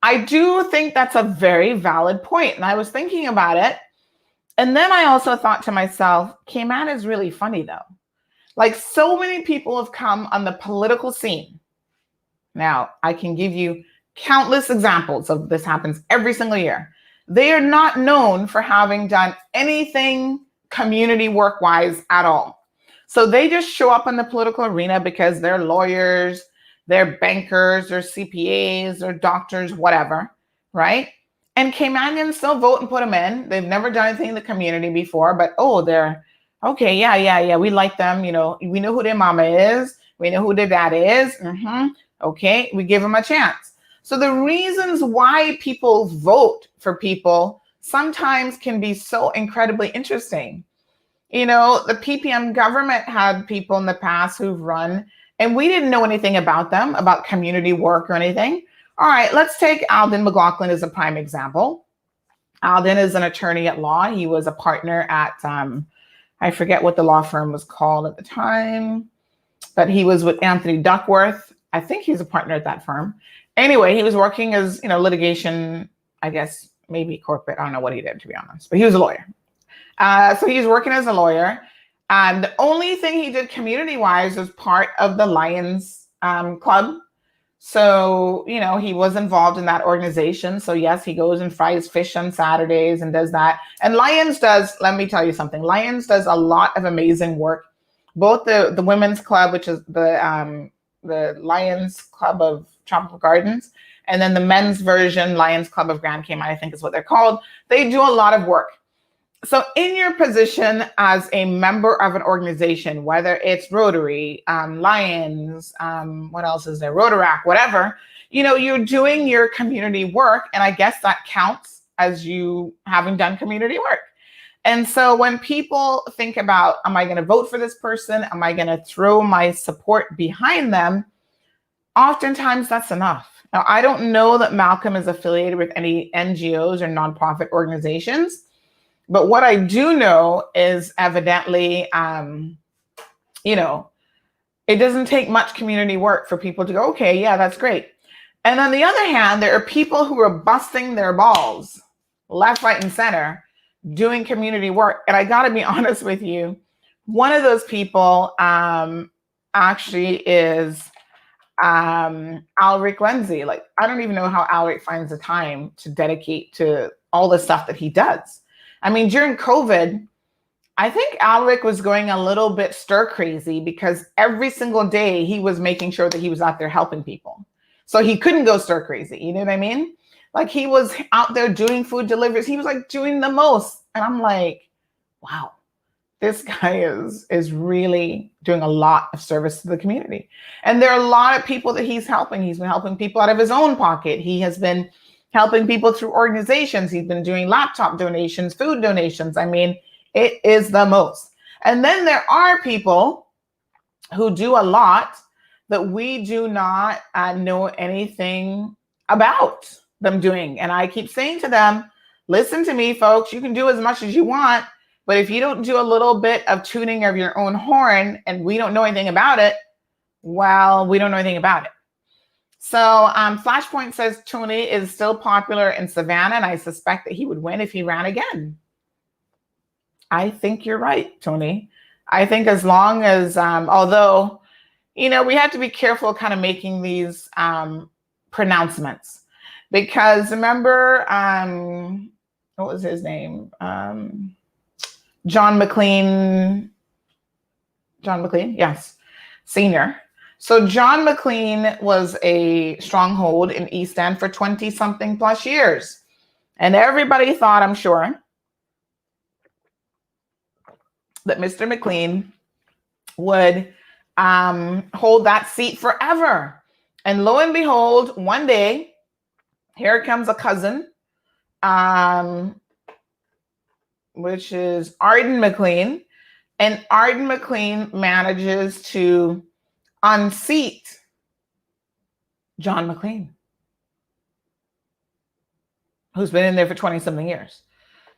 I do think that's a very valid point. And I was thinking about it. And then I also thought to myself, Cayman is really funny, though. Like so many people have come on the political scene. Now, I can give you countless examples of this happens every single year. They are not known for having done anything community work-wise at all. So they just show up in the political arena because they're lawyers, they're bankers, they're CPAs, they're doctors, whatever, right? And Caymanians still vote and put them in. They've never done anything in the community before, but they're okay, yeah, we like them. We know who their mama is. We know who their dad is. Okay, we give them a chance. So the reasons why people vote for people sometimes can be so incredibly interesting. The PPM government had people in the past who've run and we didn't know anything about them, about community work or anything. All right, let's take Alden McLaughlin as a prime example. Alden is an attorney at law. He was a partner at, I forget what the law firm was called at the time, but he was with Anthony Duckworth. I think he was a partner at that firm. Anyway, he was working as, litigation, I guess, maybe corporate. I don't know what he did, to be honest, but he was a lawyer. So he was working as a lawyer. And the only thing he did community-wise was part of the Lions Club. So, he was involved in that organization. So yes, he goes and fries fish on Saturdays and does that. And Lions does, let me tell you something, Lions does a lot of amazing work. Both the women's club, which is the Lions Club of Tropical Gardens, and then the men's version, Lions Club of Grand Cayman, I think is what they're called. They do a lot of work. So in your position as a member of an organization, whether it's Rotary, Lions, what else is there, Rotaract, whatever, you're doing your community work. And I guess that counts as you having done community work. And so when people think about, am I going to vote for this person? Am I going to throw my support behind them? Oftentimes that's enough. Now, I don't know that Malcolm is affiliated with any NGOs or nonprofit organizations. But what I do know is evidently, it doesn't take much community work for people to go, okay, yeah, that's great. And on the other hand, there are people who are busting their balls left, right, and center doing community work. And I got to be honest with you, one of those people actually is Alric Lindsay. Like, I don't even know how Alric finds the time to dedicate to all the stuff that he does. I mean, during COVID, I think Alric was going a little bit stir crazy because every single day he was making sure that he was out there helping people. So he couldn't go stir crazy. You know what I mean? Like, he was out there doing food deliveries. He was like doing the most. And I'm like, wow, this guy is really doing a lot of service to the community. And there are a lot of people that he's helping. He's been helping people out of his own pocket. He has been helping people through organizations. He's been doing laptop donations, food donations. I mean, it is the most. And then there are people who do a lot that we do not know anything about them doing. And I keep saying to them, listen to me, folks, you can do as much as you want, but if you don't do a little bit of tuning of your own horn and we don't know anything about it, well, we don't know anything about it. So Flashpoint says Tony is still popular in Savannah, and I suspect that he would win if he ran again. I think you're right, Tony. I think as long as, although, we have to be careful kind of making these pronouncements. Because remember, what was his name? John McLean, yes, Senior. So John McLean was a stronghold in East End for 20-something plus years. And everybody thought, I'm sure, that Mr. McLean would hold that seat forever. And lo and behold, one day, here comes a cousin, which is Arden McLean. And Arden McLean manages to unseat John McLean, who's been in there for 20-something years.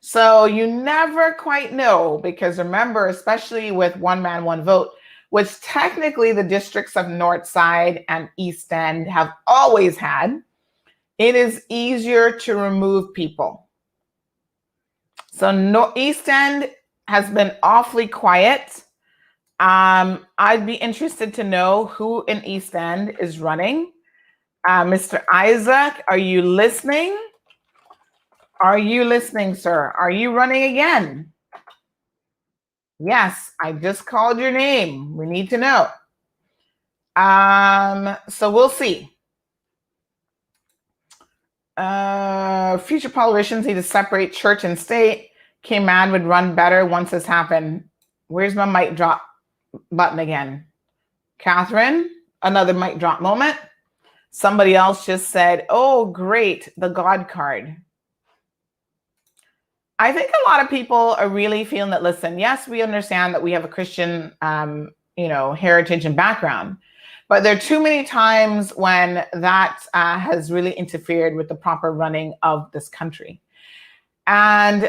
So you never quite know, because remember, especially with one man, one vote, which technically the districts of North Side and East End have always had, it is easier to remove people. So East End has been awfully quiet. I'd be interested to know who in East End is running. Mr. Isaac, are you listening? Are you listening, sir? Are you running again? Yes, I just called your name. We need to know. So we'll see. Future politicians need to separate church and state. Cayman would run better once this happened. Where's my mic drop button again? Catherine, another mic drop moment. Somebody else just said, oh, great, the God card. I think a lot of people are really feeling that, listen, yes, we understand that we have a Christian, heritage and background, but there are too many times when that has really interfered with the proper running of this country. And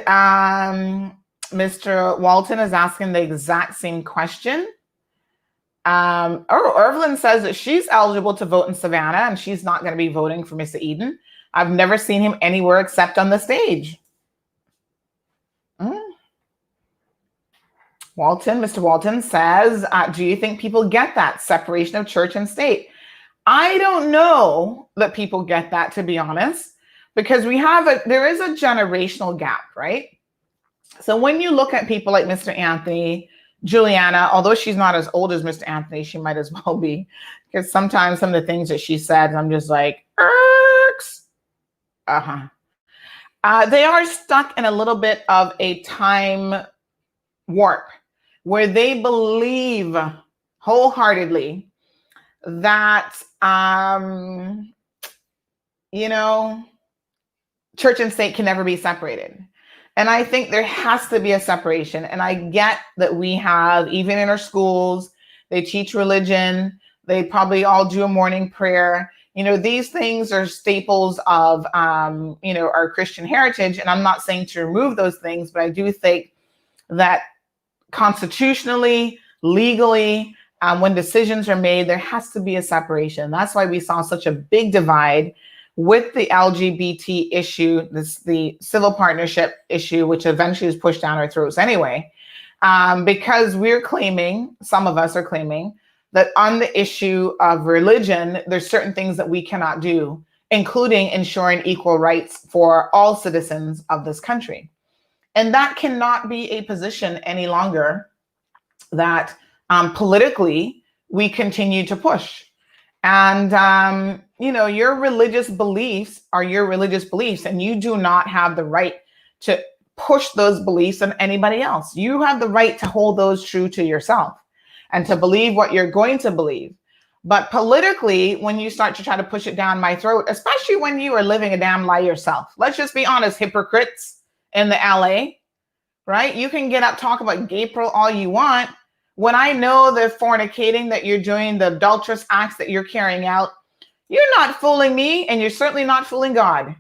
Mr. Walton is asking the exact same question. Irvelyn says that she's eligible to vote in Savannah and she's not going to be voting for Mr. Eden. I've never seen him anywhere except on the stage. Mr. Walton says, do you think people get that separation of church and state? I don't know that people get that, to be honest, because there is a generational gap, right? So when you look at people like Mr. Anthony, Juliana, although she's not as old as Mr. Anthony, she might as well be, because sometimes some of the things that she said, I'm just like, irks. They are stuck in a little bit of a time warp where they believe wholeheartedly that, church and state can never be separated. And I think there has to be a separation. And I get that we have, even in our schools, they teach religion. They probably all do a morning prayer. These things are staples of, our Christian heritage. And I'm not saying to remove those things, but I do think that constitutionally, legally, when decisions are made, there has to be a separation. That's why we saw such a big divide with the LGBT issue, the civil partnership issue, which eventually was pushed down our throats anyway, because some of us are claiming that on the issue of religion, there's certain things that we cannot do, including ensuring equal rights for all citizens of this country. And that cannot be a position any longer that politically we continue to push. And, your religious beliefs are your religious beliefs, and you do not have the right to push those beliefs on anybody else. You have the right to hold those true to yourself and to believe what you're going to believe. But politically, when you start to try to push it down my throat, especially when you are living a damn lie yourself, let's just be honest, hypocrites in the LA, right? You can get up, talk about Gabriel all you want. When I know the fornicating that you're doing, the adulterous acts that you're carrying out, you're not fooling me, and you're certainly not fooling God.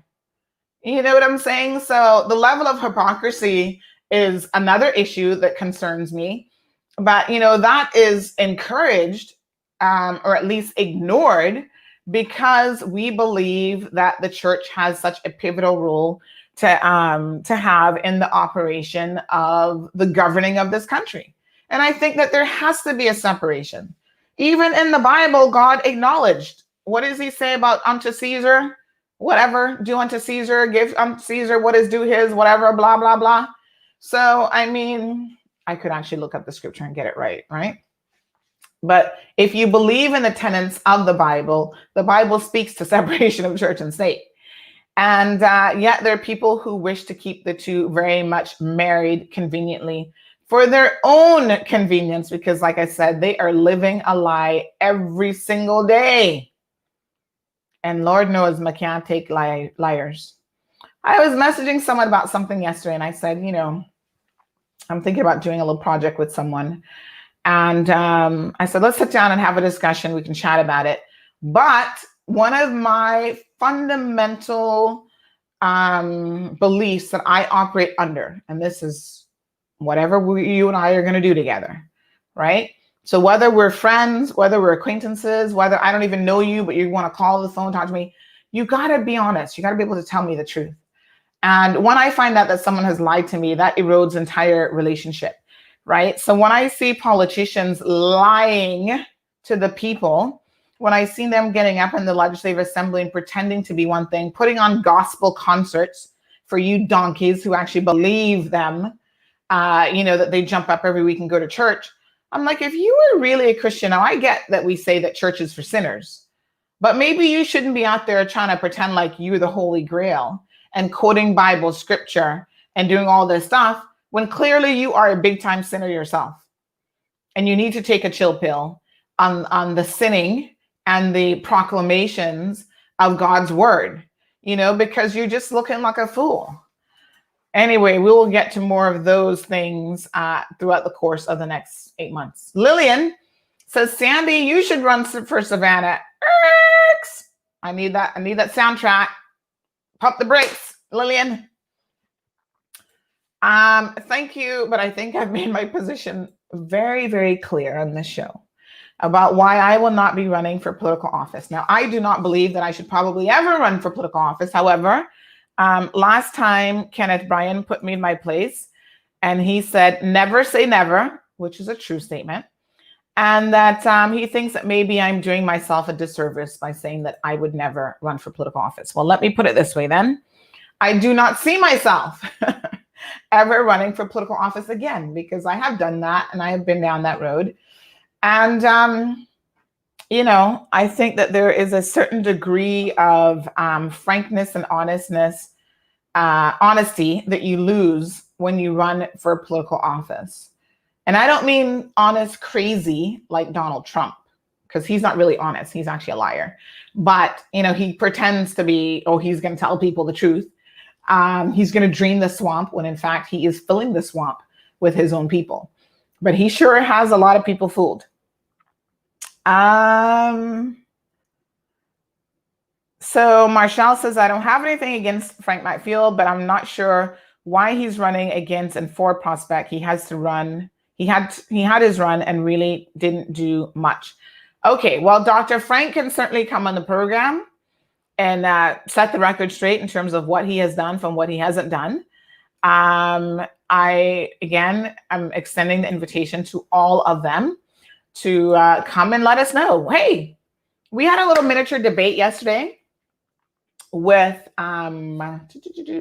You know what I'm saying? So the level of hypocrisy is another issue that concerns me. But, that is encouraged or at least ignored because we believe that the church has such a pivotal role to have in the operation of the governing of this country. And I think that there has to be a separation. Even in the Bible, God acknowledged, what does he say about unto Caesar? Whatever, do unto Caesar, give unto Caesar what is due his, whatever, blah, blah, blah. So, I could actually look up the scripture and get it right? But if you believe in the tenets of the Bible speaks to separation of church and state. And yet there are people who wish to keep the two very much married conveniently for their own convenience, because like I said, they are living a lie every single day. And Lord knows I can't take liars. I was messaging someone about something yesterday, and I said, I'm thinking about doing a little project with someone. And I said, let's sit down and have a discussion. We can chat about it. But one of my fundamental beliefs that I operate under, and this is whatever you and I are going to do together, right? So whether we're friends, whether we're acquaintances, whether I don't even know you, but you want to call the phone, talk to me, you got to be honest. You got to be able to tell me the truth. And when I find out that someone has lied to me, that erodes entire relationship, right? So when I see politicians lying to the people, when I see them getting up in the Legislative Assembly and pretending to be one thing, putting on gospel concerts for you donkeys who actually believe them, that they jump up every week and go to church. I'm like, if you were really a Christian, now I get that we say that church is for sinners, but maybe you shouldn't be out there trying to pretend like you're the Holy Grail and quoting Bible scripture and doing all this stuff when clearly you are a big time sinner yourself. And you need to take a chill pill on the sinning and the proclamations of God's word, because you're just looking like a fool. Anyway, we will get to more of those things throughout the course of the next 8 months. Lillian says, Sandy, you should run for Savannah. I need that soundtrack. Pump the brakes, Lillian. Thank you, but I think I've made my position very, very clear on this show about why I will not be running for political office. Now, I do not believe that I should probably ever run for political office. However, last time Kenneth Bryan put me in my place and he said, never say never, which is a true statement, and that he thinks that maybe I'm doing myself a disservice by saying that I would never run for political office. Well, let me put it this way then. I do not see myself ever running for political office again, because I have done that and I have been down that road. And, you know, I think that there is a certain degree of frankness and honesty that you lose when you run for political office. And I don't mean honest crazy like Donald Trump, because he's not really honest. He's actually a liar. But, you know, he pretends to be, oh, he's going to tell people the truth. He's going to drain the swamp when in fact he is filling the swamp with his own people. But he sure has a lot of people fooled. So Marshall says, I don't have anything against Frank Matfield, but I'm not sure why he's running against and for prospect. He has to run. He had his run and really didn't do much. Okay, well, Dr. Frank can certainly come on the program and set the record straight in terms of what he has done from what he hasn't done. I'm extending the invitation to all of them to come and let us know. Hey, we had a little miniature debate yesterday with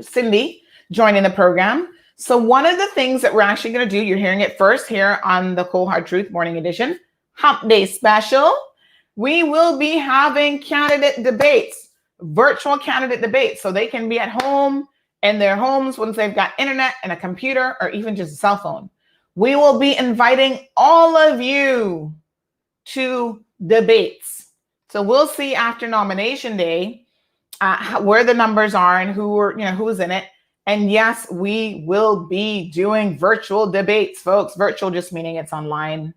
Cindy joining the program. So one of the things that we're actually going to do, you're hearing it first here on the Cold Hard Truth Morning Edition, Hump Day Special. We will be having candidate debates, virtual candidate debates, so they can be at home in their homes once they've got internet and a computer or even just a cell phone. We will be inviting all of you to debates. So we'll see after nomination day where the numbers are and who's in it. And yes, we will be doing virtual debates, folks. Virtual just meaning it's online.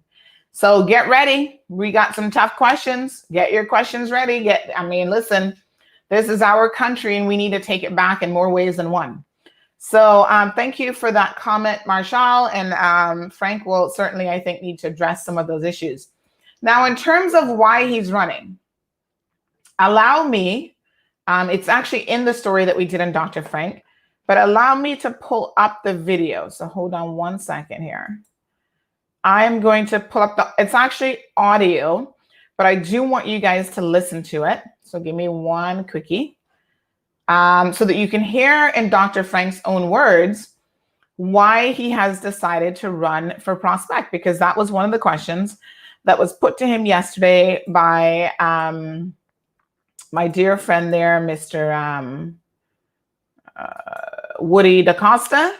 So get ready. We got some tough questions. Get your questions ready. Listen, this is our country and we need to take it back in more ways than one. So thank you for that comment, Marshall. And Frank will certainly, I think, need to address some of those issues. Now, in terms of why he's running, allow me, it's actually in the story that we did on Dr. Frank, but allow me to pull up the video. So hold on one second here. I'm going to pull up it's actually audio, but I do want you guys to listen to it. So give me one quickie so that you can hear in Dr. Frank's own words why he has decided to run for prospect, because that was one of the questions that was put to him yesterday by my dear friend there, Mr. Woody DaCosta.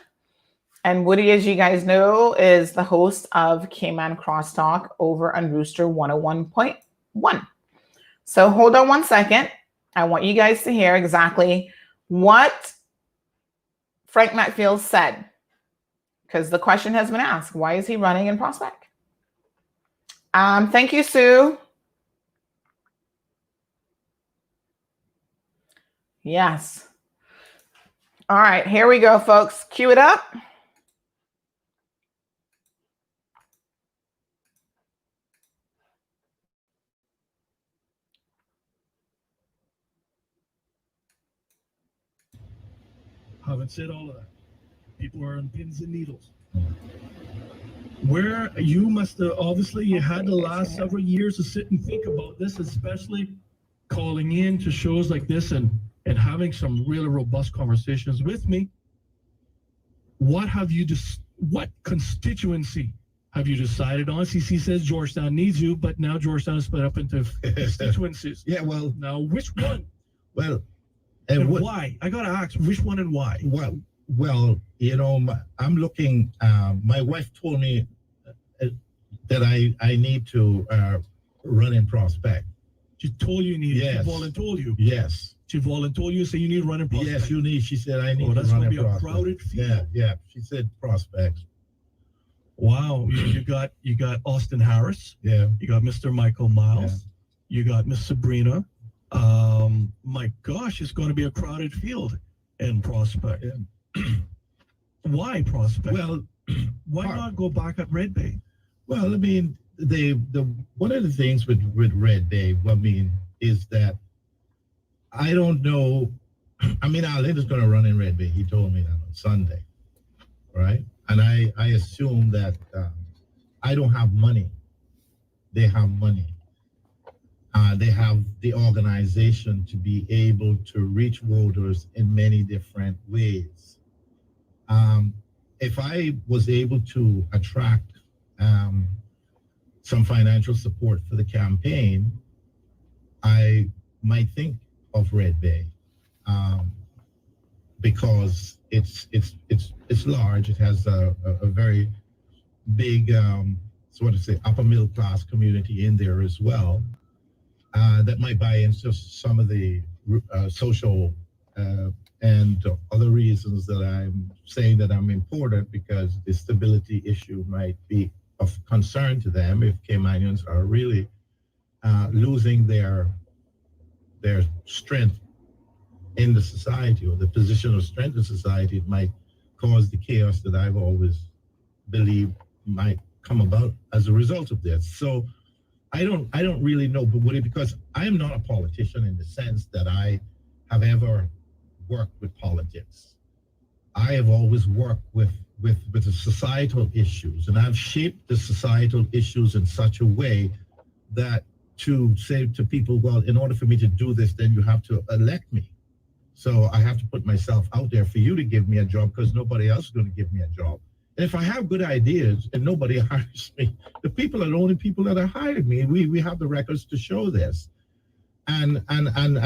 And Woody, as you guys know, is the host of Cayman Crosstalk over on Rooster 101.1. So hold on one second. I want you guys to hear exactly what Frank Matfield said, because the question has been asked. Why is he running in prospect? Thank you, Sue. Yes. All right, here we go, folks. Cue it up. Having said all of that, people are on pins and needles. Where you must have, obviously, you had the last several years to sit and think about this, especially calling in to shows like this and having some really robust conversations with me. What constituency have you decided on? CC says Georgetown needs you, but now Georgetown is split up into constituencies. Yeah, well, now which one? Well, and why? I gotta ask, which one and why? Well, I'm looking. My wife told me that I need to run in prospect. She told you need. Yes. She voluntold you. Yes. She voluntold you, so you need to run in prospect. Yes, you need. She said I need to that's run gonna in be prospect. a crowded field. Yeah. She said prospect. Wow, you got Austin Harris. Yeah. You got Mr. Michael Miles. Yeah. You got Miss Sabrina. My gosh, it's going to be a crowded field in prospect. Yeah. Why prospect? Well, why not go back at Red Bay? Well, I mean, the one of the things with Red Bay, is that I don't know. I mean, Arlinda's going to run in Red Bay. He told me that on Sunday, right? And I assume that I don't have money. They have money. They have the organization to be able to reach voters in many different ways. If I was able to attract some financial support for the campaign, I might think of Red Bay, because it's large. It has a very big, upper middle class community in there as well. That might buy into some of the social and other reasons that I'm saying that I'm important, because the stability issue might be of concern to them if Caymanians are really losing their strength in the society, or the position of strength in society. It might cause the chaos that I've always believed might come about as a result of this. So I don't really know, but because I am not a politician in the sense that I have ever worked with politics. I have always worked with the societal issues, and I've shaped the societal issues in such a way that to say to people, well, in order for me to do this, then you have to elect me. So I have to put myself out there for you to give me a job, because nobody else is going to give me a job. And if I have good ideas and nobody hires me, the people are the only people that have hired me. We have the records to show this. And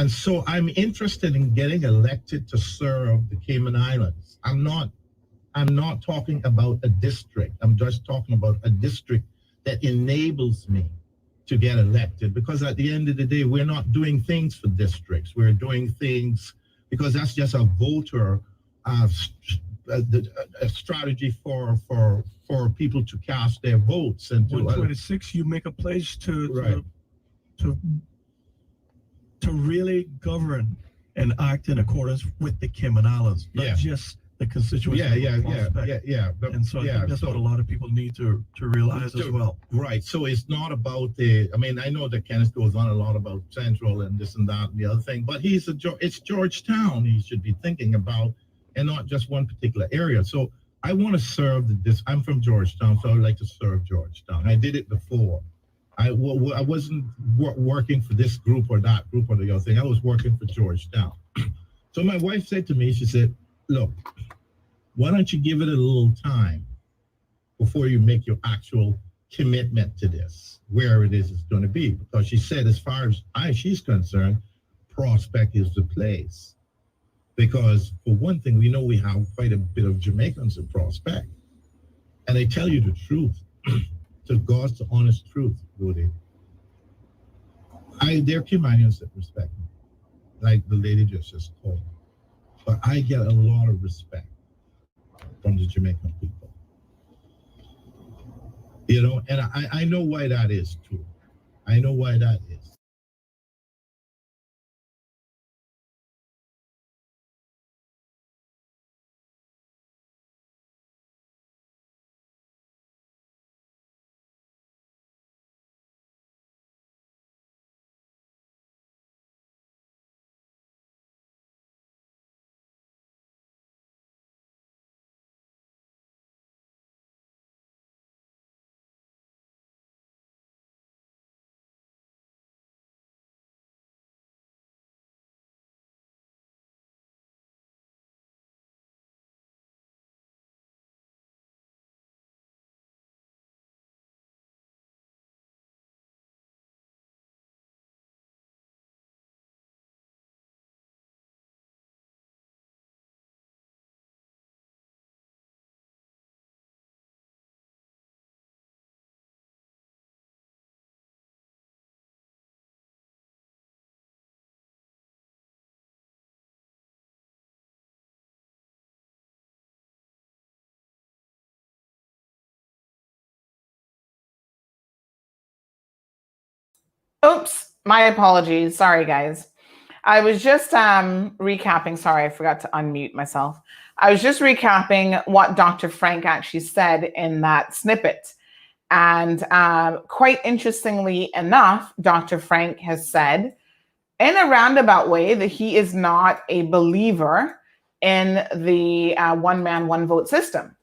so I'm interested in getting elected to serve the Cayman Islands. I'm not talking about a district. I'm just talking about a district that enables me to get elected, because at the end of the day, we're not doing things for districts. We're doing things because that's just a voter a strategy for people to cast their votes. And 126, you make a pledge to really govern and act in accordance with the Cayman Islands, not just the constituency. Yeah. And so I think that's what a lot of people need to realize as well. Right. So it's not about I know that Kenneth goes on a lot about Central and this and that and the other thing, but it's Georgetown he should be thinking about, and not just one particular area. So I want to serve I'm from Georgetown, so I would like to serve Georgetown. I did it before. I wasn't working for this group or that group or the other thing. I was working for Georgetown. So my wife said to me, she said, look, why don't you give it a little time before you make your actual commitment to this, where it is it's going to be? Because she said, as far as she's concerned, Prospect is the place. Because for one thing, we know we have quite a bit of Jamaicans in Prospect. And they tell you the truth, to God's honest truth, Rudy. They're Caymanians that respect me, like the lady just told me. But I get a lot of respect from the Jamaican people. And I know why that is too. I know why that is. Oops, my apologies. Sorry, guys. I was just recapping. Sorry, I forgot to unmute myself. I was just recapping what Dr. Frank actually said in that snippet. And quite interestingly enough, Dr. Frank has said in a roundabout way that he is not a believer in the one man, one vote system.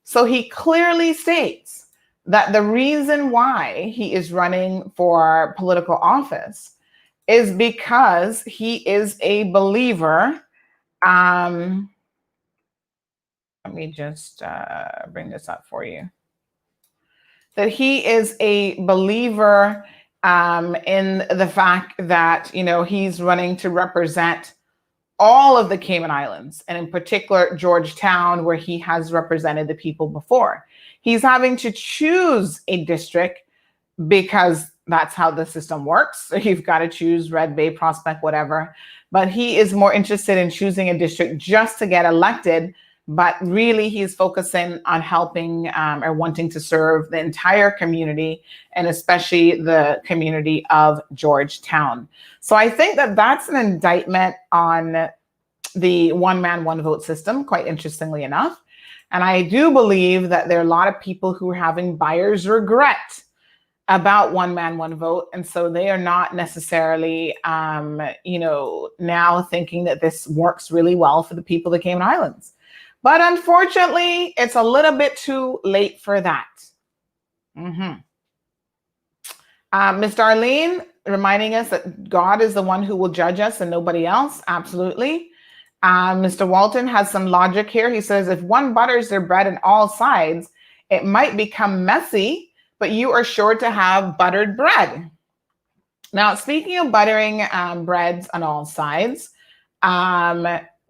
So he clearly states that the reason why he is running for political office is because he is a believer. Let me just bring this up for you. That he is a believer in the fact that, you know, he's running to represent all of the Cayman Islands, and in particular, Georgetown, where he has represented the people before. He's having to choose a district because that's how the system works. So you've got to choose Red Bay, Prospect, whatever. But he is more interested in choosing a district just to get elected. But really, he's focusing on helping or wanting to serve the entire community, and especially the community of Georgetown. So I think that that's an indictment on the one man, one vote system, quite interestingly enough. And I do believe that there are a lot of people who are having buyer's regret about one man, one vote. And so they are not necessarily, now thinking that this works really well for the people of the Cayman Islands. But unfortunately, it's a little bit too late for that. Ms. Darlene reminding us that God is the one who will judge us and nobody else. Absolutely. Mr. Walton has some logic here. He says, if one butters their bread on all sides, it might become messy, but you are sure to have buttered bread. Now, speaking of buttering breads on all sides,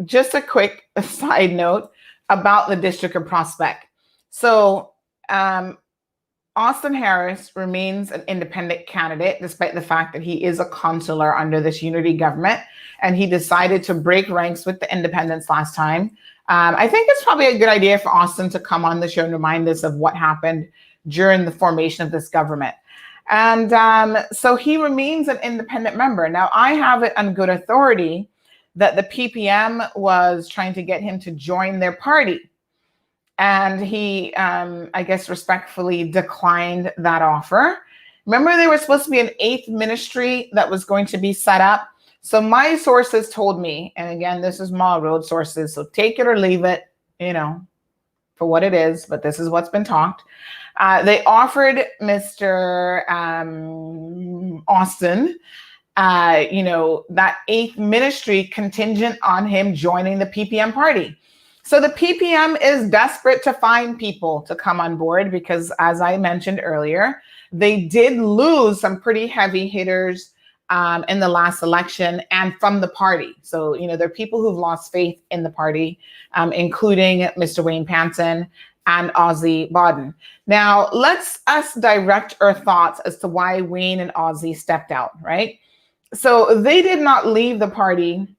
just a quick side note about the District of Prospect. So Austin Harris remains an independent candidate, despite the fact that he is a consular under this unity government, and he decided to break ranks with the independents last time. I think it's probably a good idea for Austin to come on the show and remind us of what happened during the formation of this government. And so he remains an independent member. Now, I have it on good authority that the PPM was trying to get him to join their party. And he, I guess, respectfully declined that offer. Remember, there was supposed to be an 8th ministry that was going to be set up. So my sources told me, and again, this is Mall Road sources, so take it or leave it, for what it is, but this is what's been talked. They offered Mr. Austin that 8th ministry contingent on him joining the PPM party. So the PPM is desperate to find people to come on board because, as I mentioned earlier, they did lose some pretty heavy hitters in the last election and from the party. So, there are people who've lost faith in the party, including Mr. Wayne Panton and Ozzy Bodden. Now, let's us direct our thoughts as to why Wayne and Ozzy stepped out, right? So they did not leave the party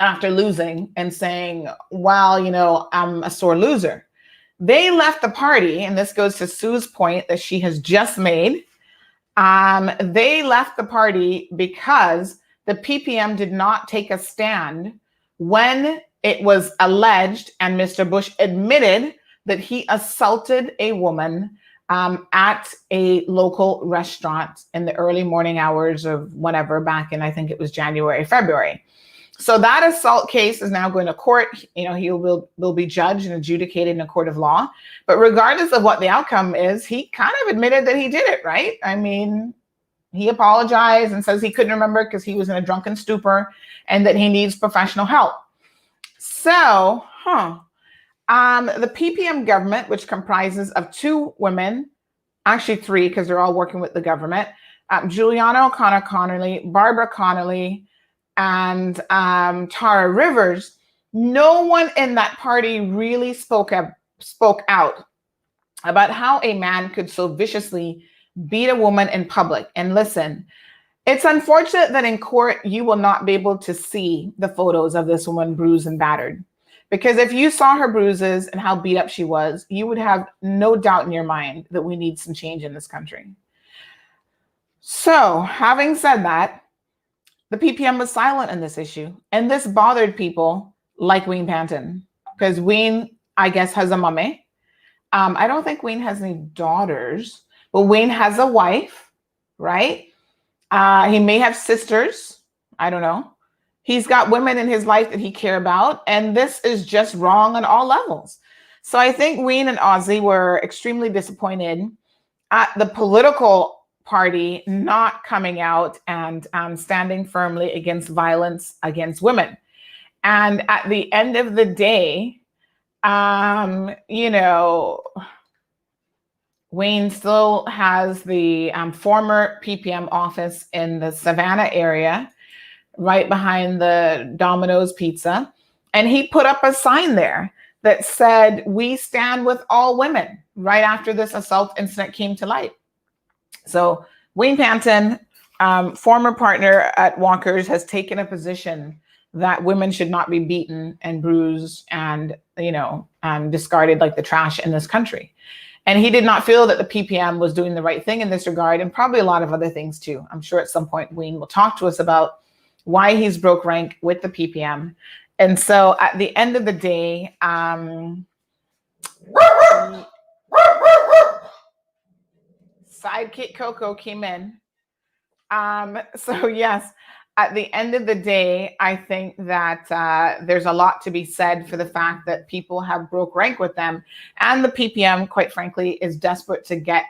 after losing and saying, well, I'm a sore loser. They left the party, and this goes to Sue's point that she has just made. They left the party because the PPM did not take a stand when it was alleged and Mr. Bush admitted that he assaulted a woman at a local restaurant in the early morning hours of whenever back in, I think it was January, February. So that assault case is now going to court. He will be judged and adjudicated in a court of law. But regardless of what the outcome is, he kind of admitted that he did it, right? I mean, he apologized and says he couldn't remember because he was in a drunken stupor and that he needs professional help. So, the PPM government, which comprises of 2 women, actually 3 because they're all working with the government, Juliana O'Connor Connolly, Barbara Connolly, and Tara Rivers, no one in that party really spoke out about how a man could so viciously beat a woman in public. And listen, it's unfortunate that in court, you will not be able to see the photos of this woman bruised and battered. Because if you saw her bruises and how beat up she was, you would have no doubt in your mind that we need some change in this country. So having said that, the PPM was silent on this issue. And this bothered people like Wayne Panton. Because Wayne, I guess, has a mummy. I don't think Wayne has any daughters, but Wayne has a wife, right? He may have sisters. I don't know. He's got women in his life that he cares about. And this is just wrong on all levels. So I think Wayne and Ozzy were extremely disappointed at the political party not coming out and standing firmly against violence against women. And at the end of the day, you know, Wayne still has the former PPM office in the Savannah area, right behind the Domino's Pizza. And he put up a sign there that said, "We stand with all women," right after this assault incident came to light. So Wayne Panton, former partner at Walker's, has taken a position that women should not be beaten and bruised and, you know, discarded like the trash in this country. And he did not feel that the PPM was doing the right thing in this regard, and probably a lot of other things too. I'm sure at some point Wayne will talk to us about why he's broke rank with the PPM. And so at the end of the day, Sidekick Coco came in. So yes, at the end of the day, I think that there's a lot to be said for the fact that people have broke rank with them. And the PPM, quite frankly, is desperate to get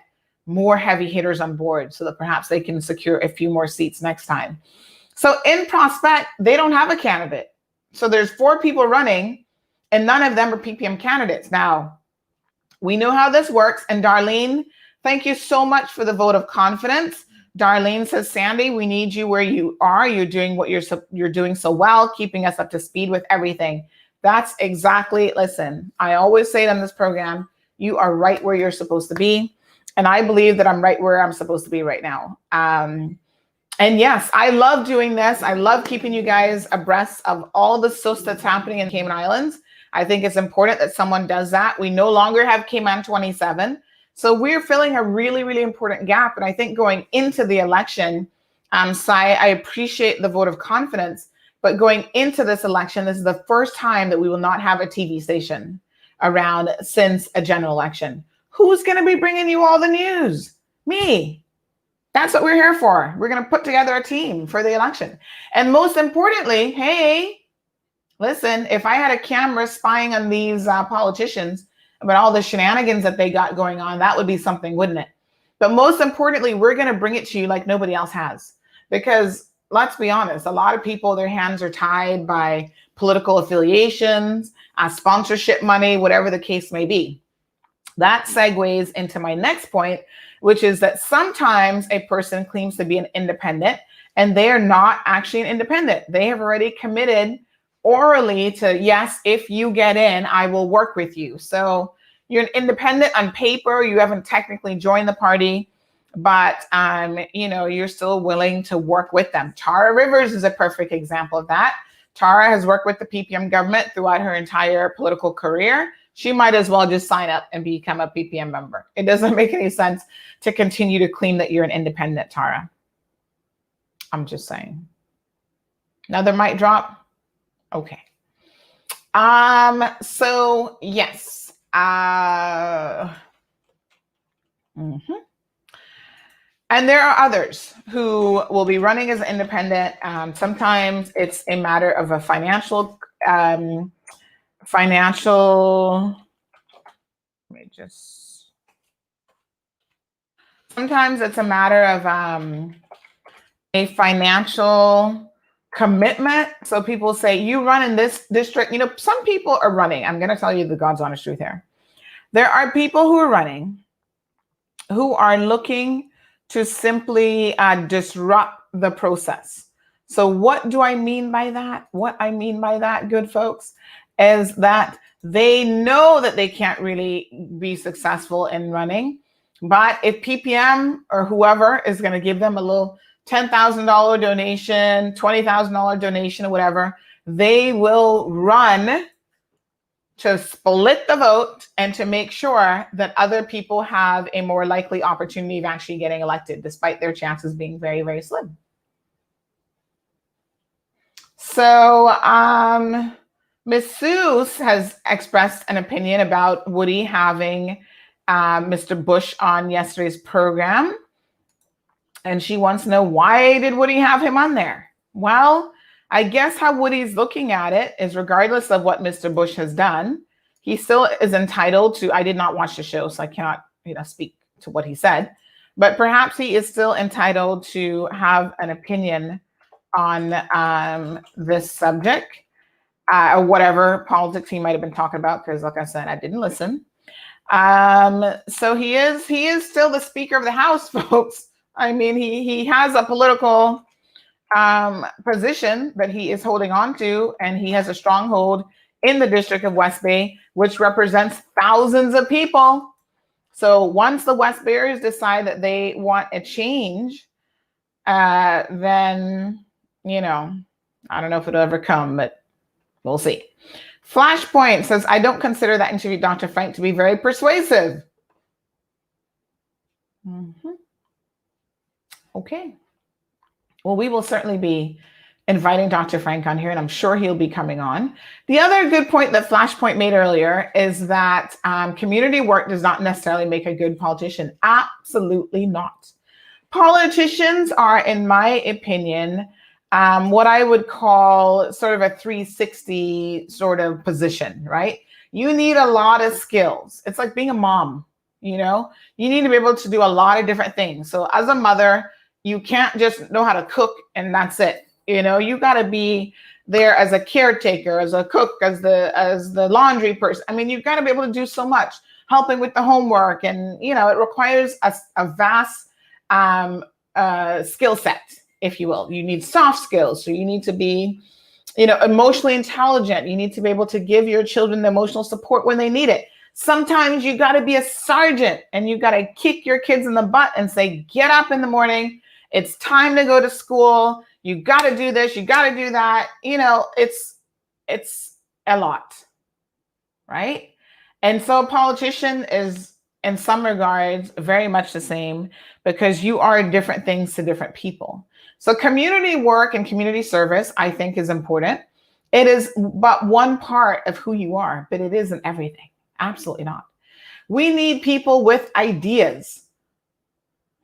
more heavy hitters on board so that perhaps they can secure a few more seats next time. So in Prospect, they don't have a candidate. So there's 4 people running and none of them are PPM candidates. Now, we know how this works. And Darlene, thank you so much for the vote of confidence. Darlene says, "Sandy, we need you where you are. You're doing what you're doing so well, keeping us up to speed with everything." That's exactly, listen, I always say it on this program, you are right where you're supposed to be. And I believe that I'm right where I'm supposed to be right now. And yes, I love doing this. I love keeping you guys abreast of all the sus that's happening in Cayman Islands. I think it's important that someone does that. We no longer have Cayman 27. So we're filling a really, really important gap. And I think going into the election, Sai, I appreciate the vote of confidence, but going into this election, this is the first time that we will not have a TV station around since a general election. Who's going to be bringing you all the news? Me. That's what we're here for. We're going to put together a team for the election. And most importantly, hey, listen, if I had a camera spying on these politicians about all the shenanigans that they got going on, that would be something, wouldn't it? But most importantly, we're going to bring it to you like nobody else has. Because let's be honest, a lot of people, their hands are tied by political affiliations, sponsorship money, whatever the case may be. That segues into my next point, which is that sometimes a person claims to be an independent and they are not actually an independent. They have already committed orally to, yes, if you get in, I will work with you. So you're an independent on paper. You haven't technically joined the party, but you know, you're still willing to work with them. Tara Rivers is a perfect example of that. Tara has worked with the PPM government throughout her entire political career. She might as well just sign up and become a PPM member. It doesn't make any sense to continue to claim that you're an independent, Tara. I'm just saying. Another mic drop. Okay. So yes. And there are others who will be running as independent. Sometimes it's a matter of a financial, sometimes it's a matter of a financial commitment. So people say, you run in this district. You know, some people are running. I'm going to tell you the God's honest truth here. There are people who are running who are looking to simply disrupt the process. So what do I mean by that? What I mean by that, good folks, is that they know that they can't really be successful in running. But if PPM or whoever is going to give them a little $10,000 donation, $20,000 donation, or whatever, they will run to split the vote and to make sure that other people have a more likely opportunity of actually getting elected, despite their chances being very, very slim. So Ms. Seuss has expressed an opinion about Woody having Mr. Bush on yesterday's program. And she wants to know, why did Woody have him on there? Well, I guess how Woody's looking at it is, regardless of what Mr. Bush has done, he still is entitled to, I did not watch the show, so I cannot, speak to what he said, but perhaps he is still entitled to have an opinion on this subject, or whatever politics he might have been talking about, because like I said, I didn't listen. So he is still the Speaker of the House, folks. I mean, he has a political position that he is holding on to, and he has a stronghold in the District of West Bay, which represents thousands of people. So once the West Bayers decide that they want a change, then, you know, I don't know if it'll ever come, but we'll see. Flashpoint says, I don't consider that interview, Dr. Frank, to be very persuasive. Okay. Well, we will certainly be inviting Dr. Frank on here, and I'm sure he'll be coming on. The other good point that Flashpoint made earlier is that community work does not necessarily make a good politician. Absolutely not. Politicians are, in my opinion, what I would call sort of a 360 sort of position, right? You need a lot of skills. It's like being a mom, you know? You need to be able to do a lot of different things. So as a mother, you can't just know how to cook and that's it. You know, you got to be there as a caretaker, as a cook, as the laundry person. I mean, you've got to be able to do so much, helping with the homework. And, you know, it requires a vast skill set, if you will. You need soft skills. So you need to be, you know, emotionally intelligent. You need to be able to give your children the emotional support when they need it. Sometimes you got to be a sergeant and you got to kick your kids in the butt and say, get up in the morning. It's time to go to school. You got to do this. You got to do that. You know, it's a lot, right? And so a politician is, in some regards, very much the same, because you are different things to different people. So community work and community service, I think, is important. It is but one part of who you are, but it isn't everything. Absolutely not. We need people with ideas,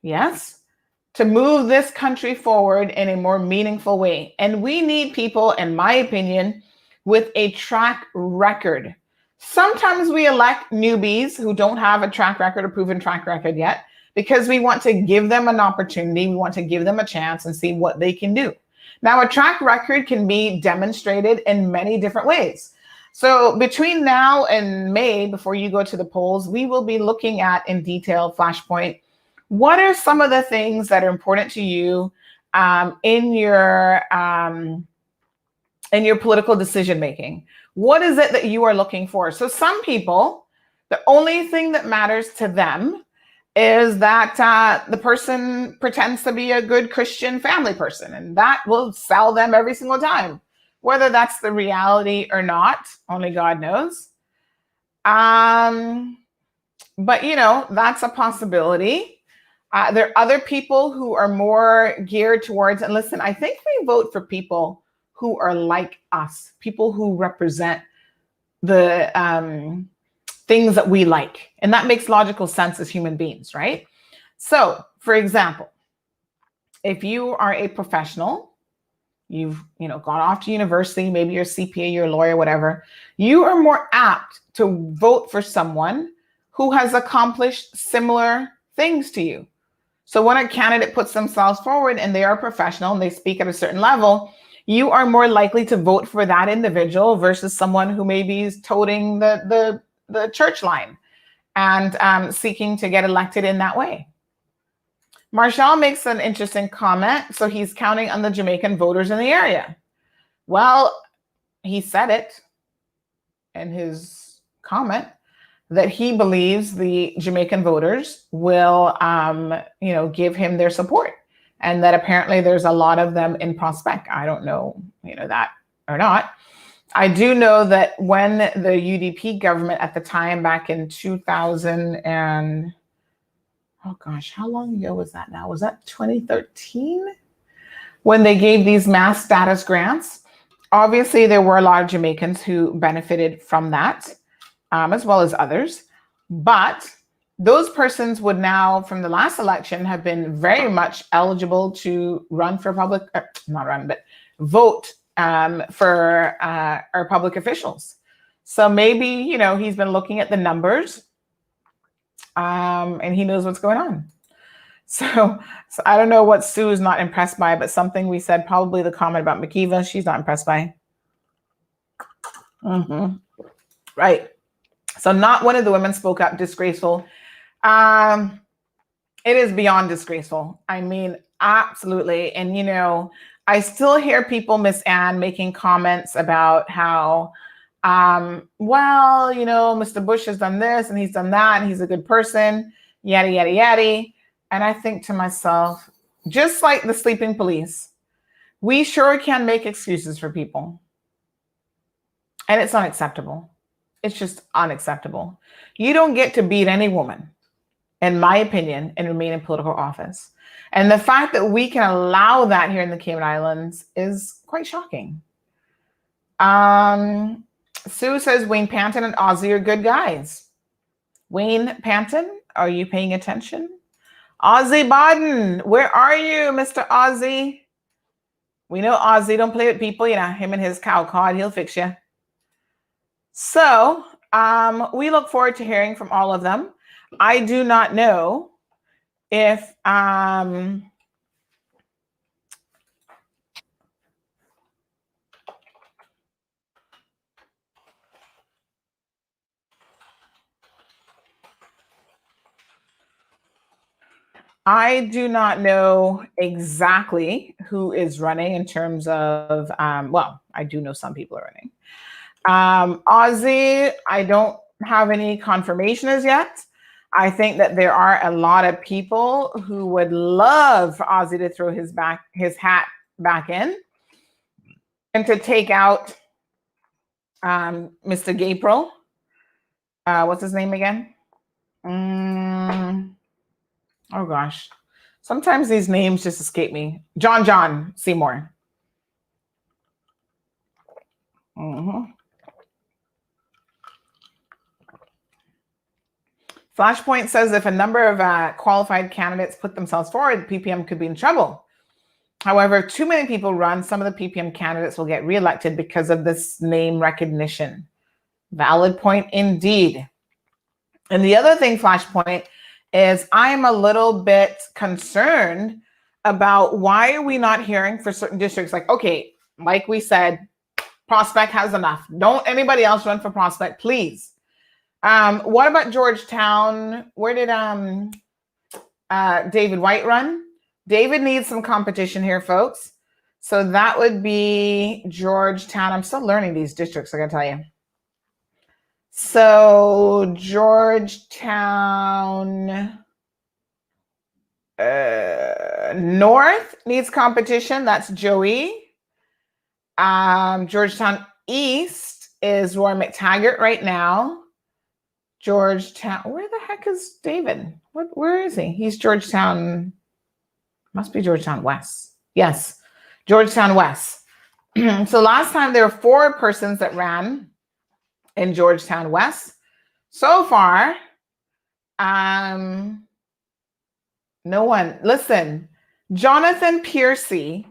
yes, to move this country forward in a more meaningful way. And we need people, in my opinion, with a track record. Sometimes we elect newbies who don't have a track record, a proven track record yet, because we want to give them an opportunity. We want to give them a chance and see what they can do. Now, a track record can be demonstrated in many different ways. So between now and May, before you go to the polls, we will be looking at in detail, Flashpoint, what are some of the things that are important to you in your political decision making? What is it that you are looking for? So some people, the only thing that matters to them is that the person pretends to be a good Christian family person, and that will sell them every single time. Whether that's the reality or not, only God knows. But, you know, that's a possibility. There are other people who are more geared towards, and listen, I think we vote for people who are like us, people who represent the things that we like. And that makes logical sense as human beings, right? So, for example, if you are a professional, you've gone off to university, maybe you're a CPA, you're a lawyer, whatever, you are more apt to vote for someone who has accomplished similar things to you. So when a candidate puts themselves forward and they are professional and they speak at a certain level, you are more likely to vote for that individual versus someone who maybe is toting the church line and seeking to get elected in that way. Marshall makes an interesting comment. So he's counting on the Jamaican voters in the area. Well, he said it in his comment that he believes the Jamaican voters will, give him their support, and that apparently there's a lot of them in Prospect. I don't know, that or not. I do know that when the UDP government at the time, back in 2000 and, oh gosh, how long ago was that now? Was that 2013? When they gave these mass status grants, obviously there were a lot of Jamaicans who benefited from that, as well as others. But those persons would now, from the last election, have been very much eligible to run for vote for our public officials. So maybe, he's been looking at the numbers And he knows what's going on. So I don't know what Sue is not impressed by, but something we said, probably the comment about McKeeva, she's not impressed by. Right. So not one of the women spoke up. Disgraceful. It is beyond disgraceful. I mean, absolutely. And, you know, I still hear people, Miss Ann, making comments about how, well, you know, Mr. Bush has done this and he's done that and he's a good person, yada, yada, yada. And I think to myself, just like the sleeping police, we sure can make excuses for people. And it's unacceptable. It's just unacceptable. You don't get to beat any woman, in my opinion, and remain in political office. And the fact that we can allow that here in the Cayman Islands is quite shocking. Sue says Wayne Panton and Ozzy are good guys. Wayne Panton, are you paying attention? Ozzy Bodden, where are you, Mr. Ozzy? We know Ozzy don't play with people, you know, him and his cow cod, he'll fix you. So we look forward to hearing from all of them. I do not know if I do not know exactly who is running in terms of, well, I do know some people are running. Ozzy, I don't have any confirmation as yet. I think that there are a lot of people who would love for Ozzy to throw his hat back in and to take out Mr. Gabriel. What's his name again? Oh gosh. Sometimes these names just escape me. John Seymour. Flashpoint says if a number of qualified candidates put themselves forward, the PPM could be in trouble. However, if too many people run, some of the PPM candidates will get reelected because of this name recognition. Valid point indeed. And the other thing, Flashpoint, is I'm a little bit concerned about why are we not hearing for certain districts? Like, okay, like we said, Prospect has enough. Don't anybody else run for Prospect, please. What about Georgetown? Where did David White run? David needs some competition here, folks. So that would be Georgetown. I'm still learning these districts, I gotta tell you. So Georgetown North needs competition. That's Joey. Georgetown East is Roy McTaggart right now. Georgetown, where the heck is David? Where is he? He's Georgetown, must be Georgetown West. Yes, Georgetown West. So last time there were 4 persons that ran in Georgetown West. So far, no one. Listen, Jonathan Piercy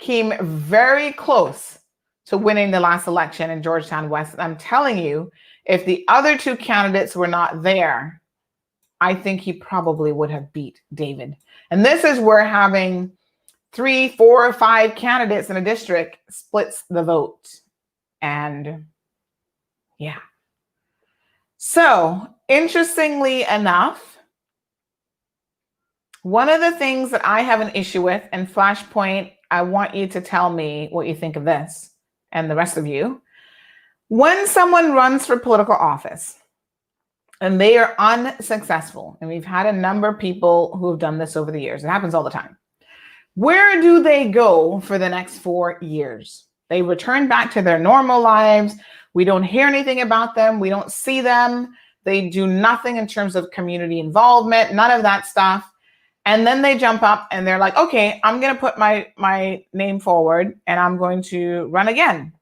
came very close to winning the last election in Georgetown West. I'm telling you, if the other 2 candidates were not there, I think he probably would have beat David. And this is where having 3, 4, or 5 candidates in a district splits the vote. And yeah. So interestingly enough, one of the things that I have an issue with, and Flashpoint, I want you to tell me what you think of this, and the rest of you. When someone runs for political office and they are unsuccessful, and we've had a number of people who have done this over the years, it happens all the time. Where do they go for the next 4 years? They return back to their normal lives. We don't hear anything about them. We don't see them. They do nothing in terms of community involvement, none of that stuff. And then they jump up and they're like, okay, I'm going to put my name forward and I'm going to run again.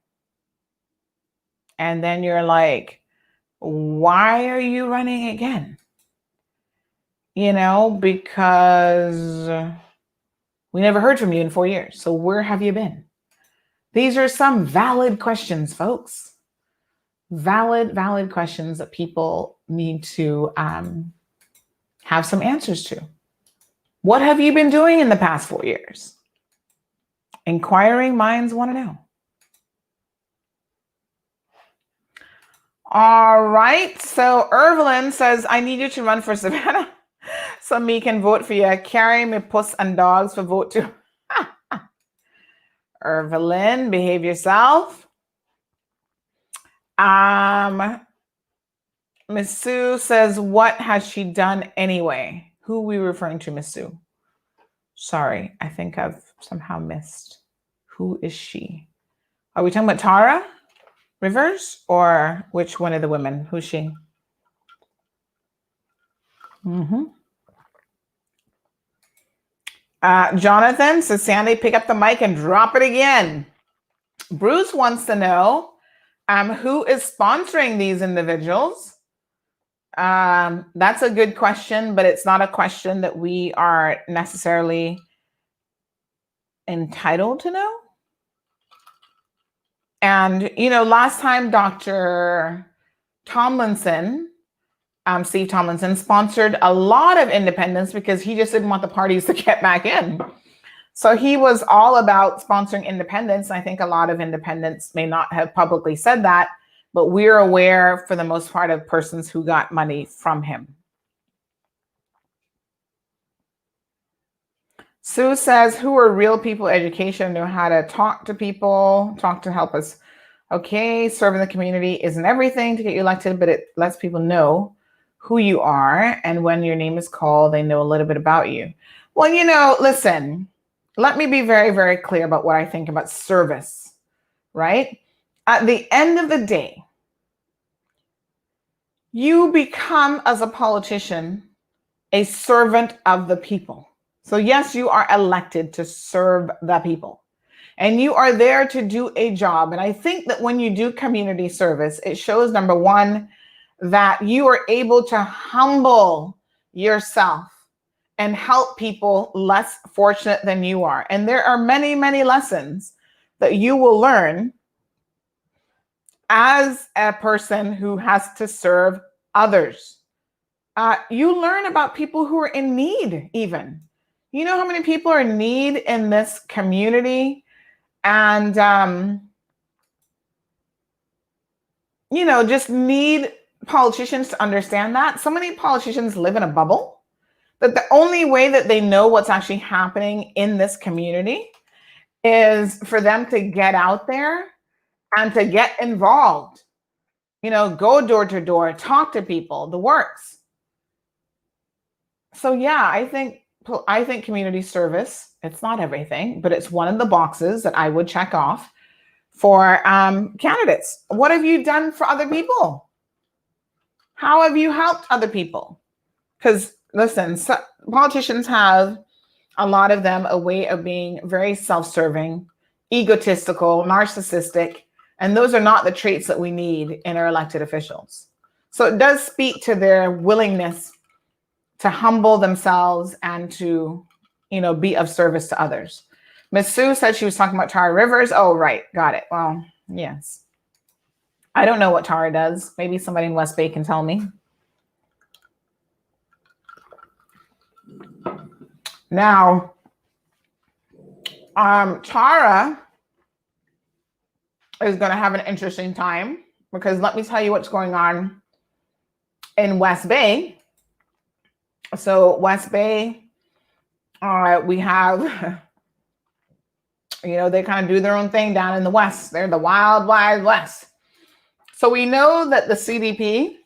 And then you're like, why are you running again? You know, because we never heard from you in 4 years. So where have you been? These are some valid questions, folks. Valid questions that people need to have some answers to. What have you been doing in the past 4 years? Inquiring minds want to know. All right. So Irvelyn says, I need you to run for Savannah so me can vote for you. Carry me puss and dogs for vote too. Irvelyn, behave yourself. Miss Sue says, what has she done anyway? Who are we referring to, Miss Sue? Sorry, I think I've somehow missed. Who is she? Are we talking about Tara Rivers or which one of the women? Who's she? Jonathan says, Sandy, pick up the mic and drop it again. Bruce wants to know who is sponsoring these individuals. That's a good question, but it's not a question that we are necessarily entitled to know. And, you know, last time Dr. Tomlinson, Steve Tomlinson, sponsored a lot of independents because he just didn't want the parties to get back in. So he was all about sponsoring independents. I think a lot of independents may not have publicly said that, but we're aware for the most part of persons who got money from him. Sue says, who are real people education, know how to talk to people, talk to help us. Okay, serving the community isn't everything to get you elected, but it lets people know who you are. And when your name is called, they know a little bit about you. Well, you know, listen, let me be very, very clear about what I think about service, right? At the end of the day, you become, as a politician, a servant of the people. So yes, you are elected to serve the people and you are there to do a job. And I think that when you do community service, it shows, number one, that you are able to humble yourself and help people less fortunate than you are. And there are many, many lessons that you will learn as a person who has to serve others. You learn about people who are in need even. You know how many people are in need in this community? And, you know, just need politicians to understand that. So many politicians live in a bubble, that the only way that they know what's actually happening in this community is for them to get out there and to get involved. You know, go door to door, talk to people, the works. So yeah, I think community service, it's not everything, but it's one of the boxes that I would check off for candidates. What have you done for other people? How have you helped other people? Because listen, politicians have, a lot of them, a way of being very self-serving, egotistical, narcissistic, and those are not the traits that we need in our elected officials. So it does speak to their willingness to humble themselves and to, you know, be of service to others. Miss Sue said she was talking about Tara Rivers. Oh, right. Got it. Well, yes. I don't know what Tara does. Maybe somebody in West Bay can tell me. Now, Tara is going to have an interesting time because let me tell you what's going on in West Bay. So West Bay, we have, you know, they kind of do their own thing down in the West. They're the wild, wild West. So we know that the CDP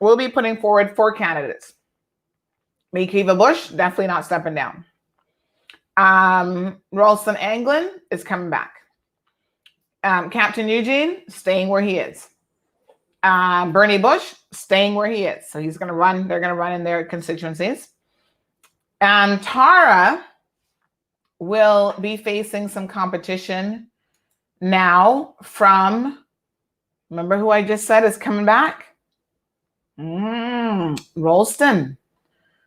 will be putting forward 4 candidates. Mikiva Bush, definitely not stepping down. Ralston Anglin is coming back. Captain Eugene, staying where he is. Bernie Bush, staying where he is. So he's going to run, they're going to run in their constituencies. And Tara will be facing some competition now from, remember who I just said is coming back? Ralston.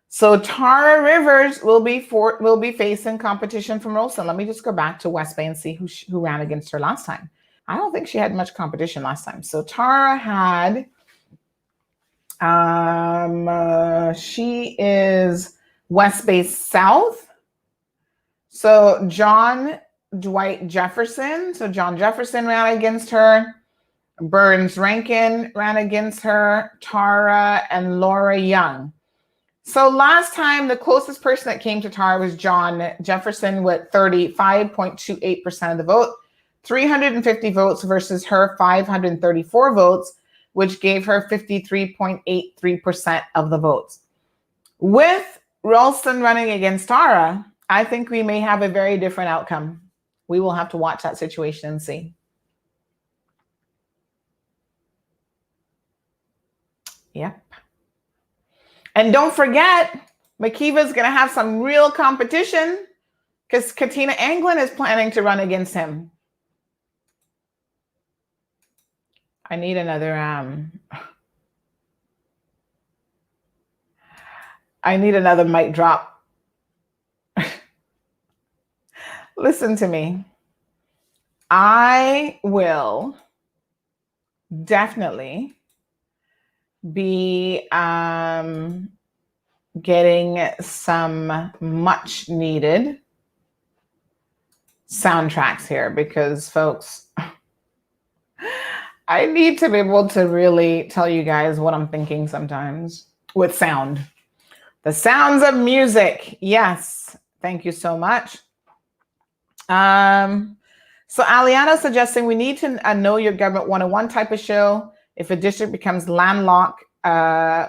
So Tara Rivers will be facing competition from Ralston. Let me just go back to West Bay and see who ran against her last time. I don't think she had much competition last time. So Tara had, she West Bay South. So John Dwight Jefferson. So John Jefferson ran against her. Burns Rankin ran against her. Tara and Laura Young. So last time, the closest person that came to Tara was John Jefferson with 35.28% of the vote, 350 votes versus her 534 votes, which gave her 53.83% of the votes. With Ralston running against Tara, I think we may have a very different outcome. We will have to watch that situation and see. Yep. And don't forget, McKeever's going to have some real competition because Katina Anglin is planning to run against him. I need another mic drop. Listen to me. I will definitely be getting some much needed soundtracks here because, folks, I need to be able to really tell you guys what I'm thinking sometimes with sound. The sounds of music. Yes. Thank you so much. So Aliana suggesting we need to know your government 101 type of show. If a district becomes landlocked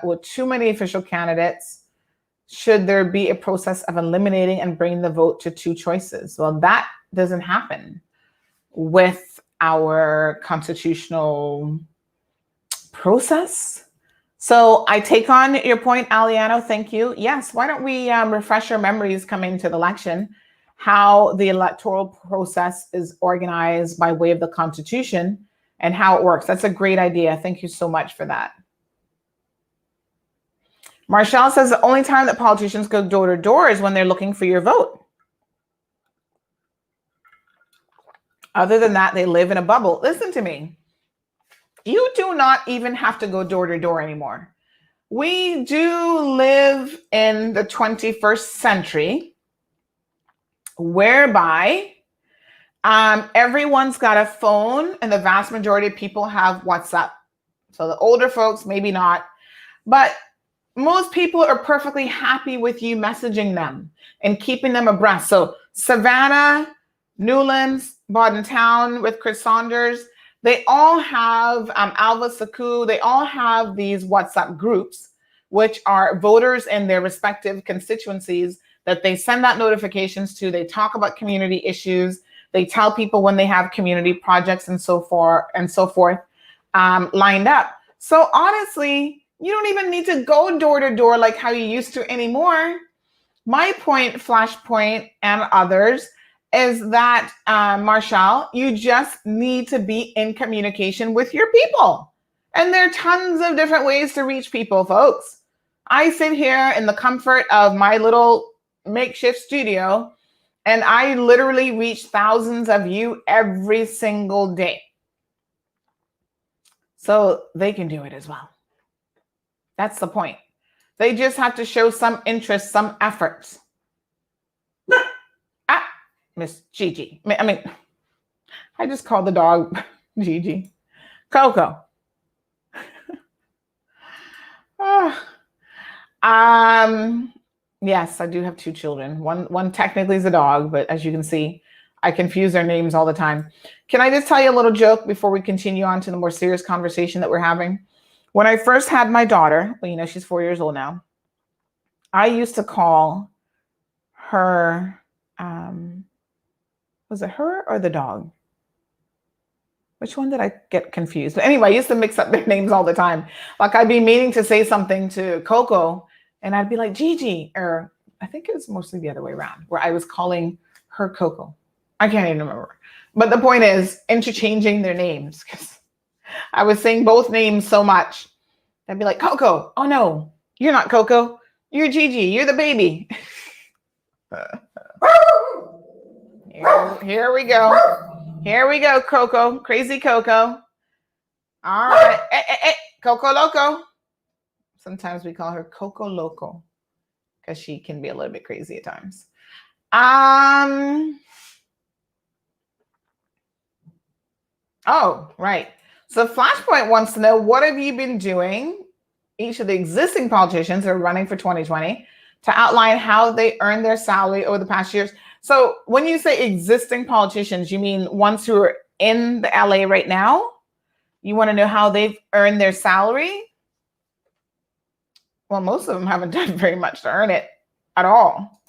with too many official candidates, should there be a process of eliminating and bringing the vote to two choices? Well, that doesn't happen with our constitutional process. So I take on your point, Aliano. Thank you. Yes, why don't we refresh our memories coming to the election, how the electoral process is organized by way of the Constitution and how it works. That's a great idea. Thank you so much for that. Marshall says the only time that politicians go door to door is when they're looking for your vote. Other than that, they live in a bubble. Listen to me. You do not even have to go door to door anymore. We do live in the 21st century whereby everyone's got a phone and the vast majority of people have WhatsApp. So the older folks, maybe not, but most people are perfectly happy with you messaging them and keeping them abreast. So Savannah, Newlands, Town with Chris Saunders, they all have Alva Saku, they all have these WhatsApp groups, which are voters in their respective constituencies that they send out notifications to. They talk about community issues. They tell people when they have community projects and so forth lined up. So honestly, you don't even need to go door to door like how you used to anymore. My point, Flashpoint, and others is that, Marshall, you just need to be in communication with your people. And there are tons of different ways to reach people, folks. I sit here in the comfort of my little makeshift studio, and I literally reach thousands of you every single day. So they can do it as well. That's the point. They just have to show some interest, some effort. Miss Gigi. I just called the dog Gigi. Coco. Yes, I do have two children. One technically is a dog, but as you can see, I confuse their names all the time. Can I just tell you a little joke before we continue on to the more serious conversation that we're having? When I first had my daughter, well, you know, she's 4 years old now, I used to call her, was it her or the dog? Which one did I get confused? But anyway, I used to mix up their names all the time. Like I'd be meaning to say something to Coco and I'd be like, Gigi, or I think it was mostly the other way around, where I was calling her Coco. I can't even remember. But the point is interchanging their names because I was saying both names so much. I'd be like, Coco. Oh no, you're not Coco. You're Gigi. You're the baby. Here we go. Here we go, Coco. Crazy Coco. All right. Hey, Coco Loco. Sometimes we call her Coco Loco. because she can be a little bit crazy at times. Oh, right. So Flashpoint wants to know, what have you been doing, each of the existing politicians that are running for 2020, to outline how they earned their salary over the past years? So when you say existing politicians, you mean ones who are in the LA right now? You want to know how they've earned their salary? Well, most of them haven't done very much to earn it at all.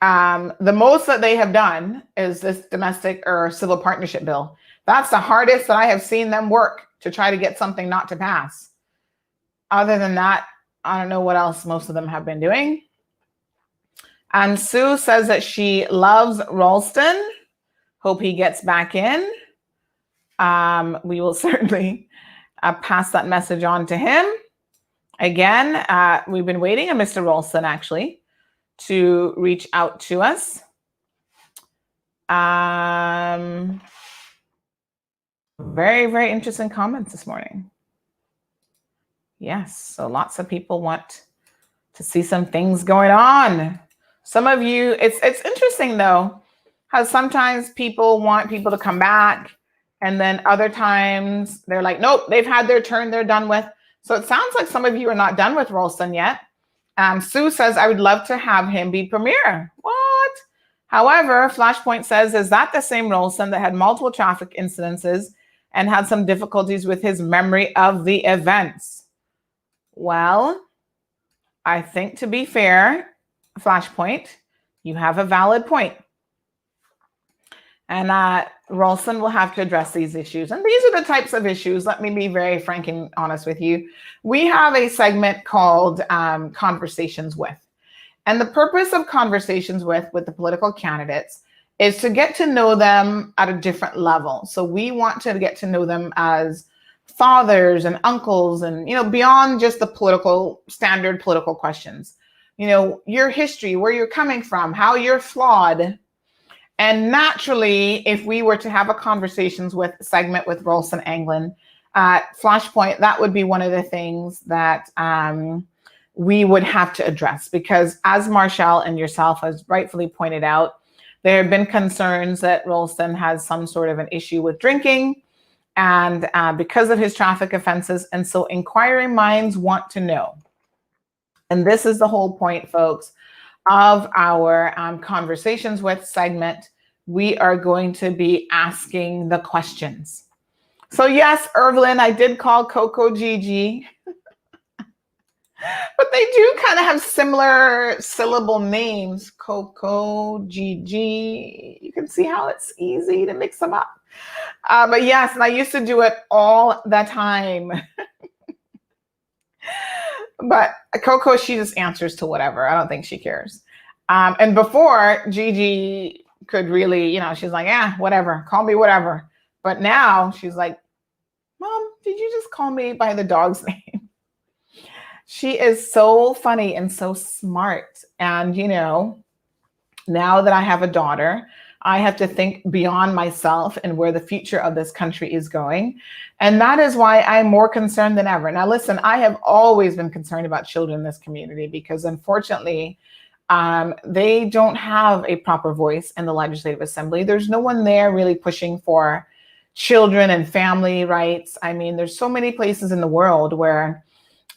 The most that they have done is this domestic or civil partnership bill. That's the hardest that I have seen them work to try to get something not to pass. Other than that, I don't know what else most of them have been doing. And Sue says that she loves Ralston. Hope he gets back in. We will certainly pass that message on to him. Again, we've been waiting on Mr. Ralston actually to reach out to us. Very, very interesting comments this morning. Yes, so lots of people want to see some things going on. Some of you, it's interesting though, how sometimes people want people to come back, and then other times they're like, nope, they've had their turn, they're done with. So it sounds like some of you are not done with Ralston yet. Sue says, I would love to have him be premier. What? However, Flashpoint says, is that the same Ralston that had multiple traffic incidences and had some difficulties with his memory of the events? Well, I think, to be fair, Flashpoint, you have a valid point. And Ralston will have to address these issues. And these are the types of issues, let me be very frank and honest with you. We have a segment called Conversations With. And the purpose of Conversations With the political candidates is to get to know them at a different level. So we want to get to know them as fathers and uncles and, beyond just the standard political questions. Your history, where you're coming from, how you're flawed. And naturally, if we were to have a Conversations With segment with Ralston Anglin at Flashpoint, that would be one of the things that we would have to address, because as Marshall and yourself has rightfully pointed out, there have been concerns that Ralston has some sort of an issue with drinking and because of his traffic offenses. And so inquiring minds want to know. And this is the whole point, folks, of our Conversations With segment. We are going to be asking the questions. So yes, Irvlyn, I did call Coco Gigi. But they do kind of have similar syllable names. Coco, Gigi. You can see how it's easy to mix them up. But yes, and I used to do it all the time. But Coco, she just answers to whatever. I don't think she cares. And before, Gigi could really, she's like, yeah, whatever. Call me whatever. But now she's like, Mom, did you just call me by the dog's name? She is so funny and so smart. And, now that I have a daughter, I have to think beyond myself and where the future of this country is going. And that is why I'm more concerned than ever. Now, listen, I have always been concerned about children in this community because unfortunately, they don't have a proper voice in the Legislative Assembly. There's no one there really pushing for children and family rights. I mean, there's so many places in the world where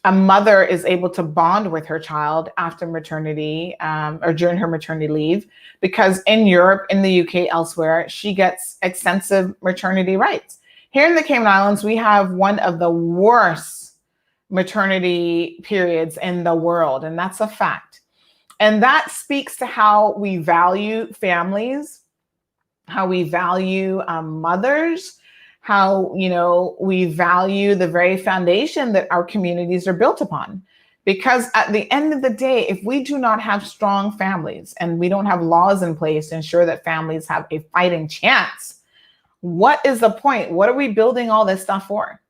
a mother is able to bond with her child after maternity or during her maternity leave, because in Europe, in the UK, elsewhere, she gets extensive maternity rights. Here in the Cayman Islands, we have one of the worst maternity periods in the world, and that's a fact. And that speaks to how we value families, how we value mothers, how, we value the very foundation that our communities are built upon. Because at the end of the day, if we do not have strong families and we don't have laws in place to ensure that families have a fighting chance, what is the point? What are we building all this stuff for?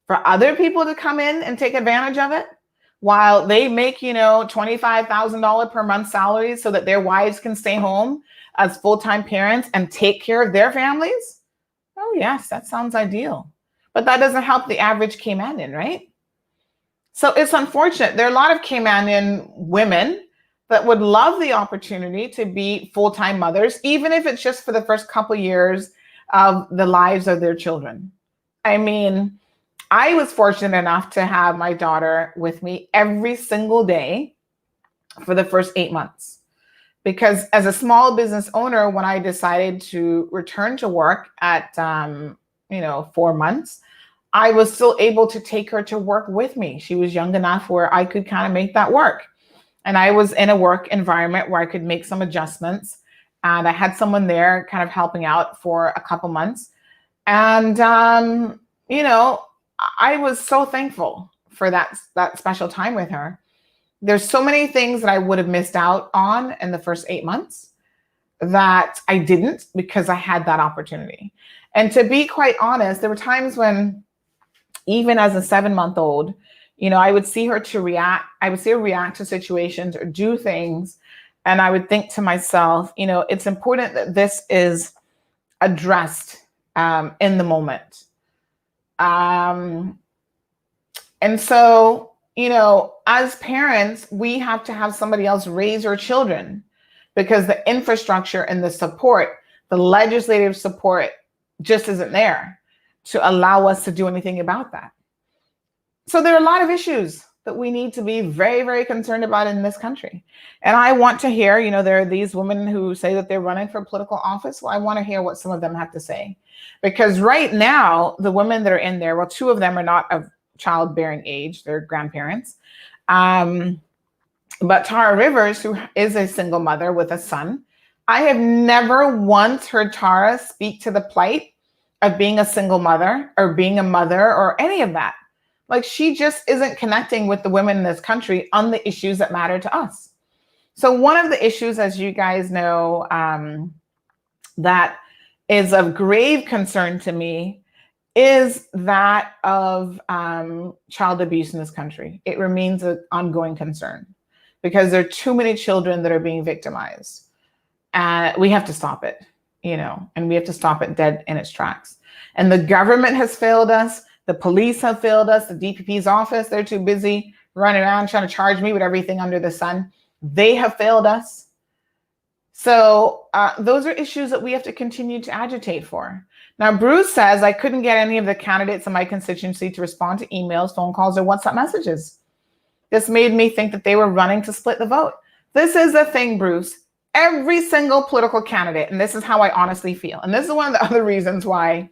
For other people to come in and take advantage of it while they make, $25,000 per month salaries so that their wives can stay home as full-time parents and take care of their families? Oh, yes, that sounds ideal. But that doesn't help the average Caymanian, right? So it's unfortunate. There are a lot of Caymanian women that would love the opportunity to be full-time mothers, even if it's just for the first couple years of the lives of their children. I mean, I was fortunate enough to have my daughter with me every single day for the first 8 months. Because as a small business owner, when I decided to return to work at 4 months, I was still able to take her to work with me. She was young enough where I could kind of make that work. And I was in a work environment where I could make some adjustments. And I had someone there kind of helping out for a couple months. And, I was so thankful for that special time with her. There's so many things that I would have missed out on in the first 8 months that I didn't because I had that opportunity. And to be quite honest, there were times when, even as a 7-month-old, I would see her react to situations or do things. And I would think to myself, it's important that this is addressed in the moment. And so, as parents, we have to have somebody else raise our children because the infrastructure and the support, the legislative support just isn't there to allow us to do anything about that. So there are a lot of issues that we need to be very, very concerned about in this country. And I want to hear, there are these women who say that they're running for political office. Well, I want to hear what some of them have to say. Because right now, the women that are in there, well, 2 of them are not of childbearing age, they're grandparents. But Tara Rivers, who is a single mother with a son, I have never once heard Tara speak to the plight of being a single mother or being a mother or any of that. Like, she just isn't connecting with the women in this country on the issues that matter to us. So one of the issues, as you guys know, that is of grave concern to me is that of child abuse in this country. It remains an ongoing concern because there are too many children that are being victimized. And we have to stop it, and we have to stop it dead in its tracks. And the government has failed us. The police have failed us. The DPP's office, they're too busy running around trying to charge me with everything under the sun. They have failed us. So those are issues that we have to continue to agitate for. Now, Bruce says, I couldn't get any of the candidates in my constituency to respond to emails, phone calls, or WhatsApp messages. This made me think that they were running to split the vote. This is the thing, Bruce. Every single political candidate, and this is how I honestly feel, and this is one of the other reasons why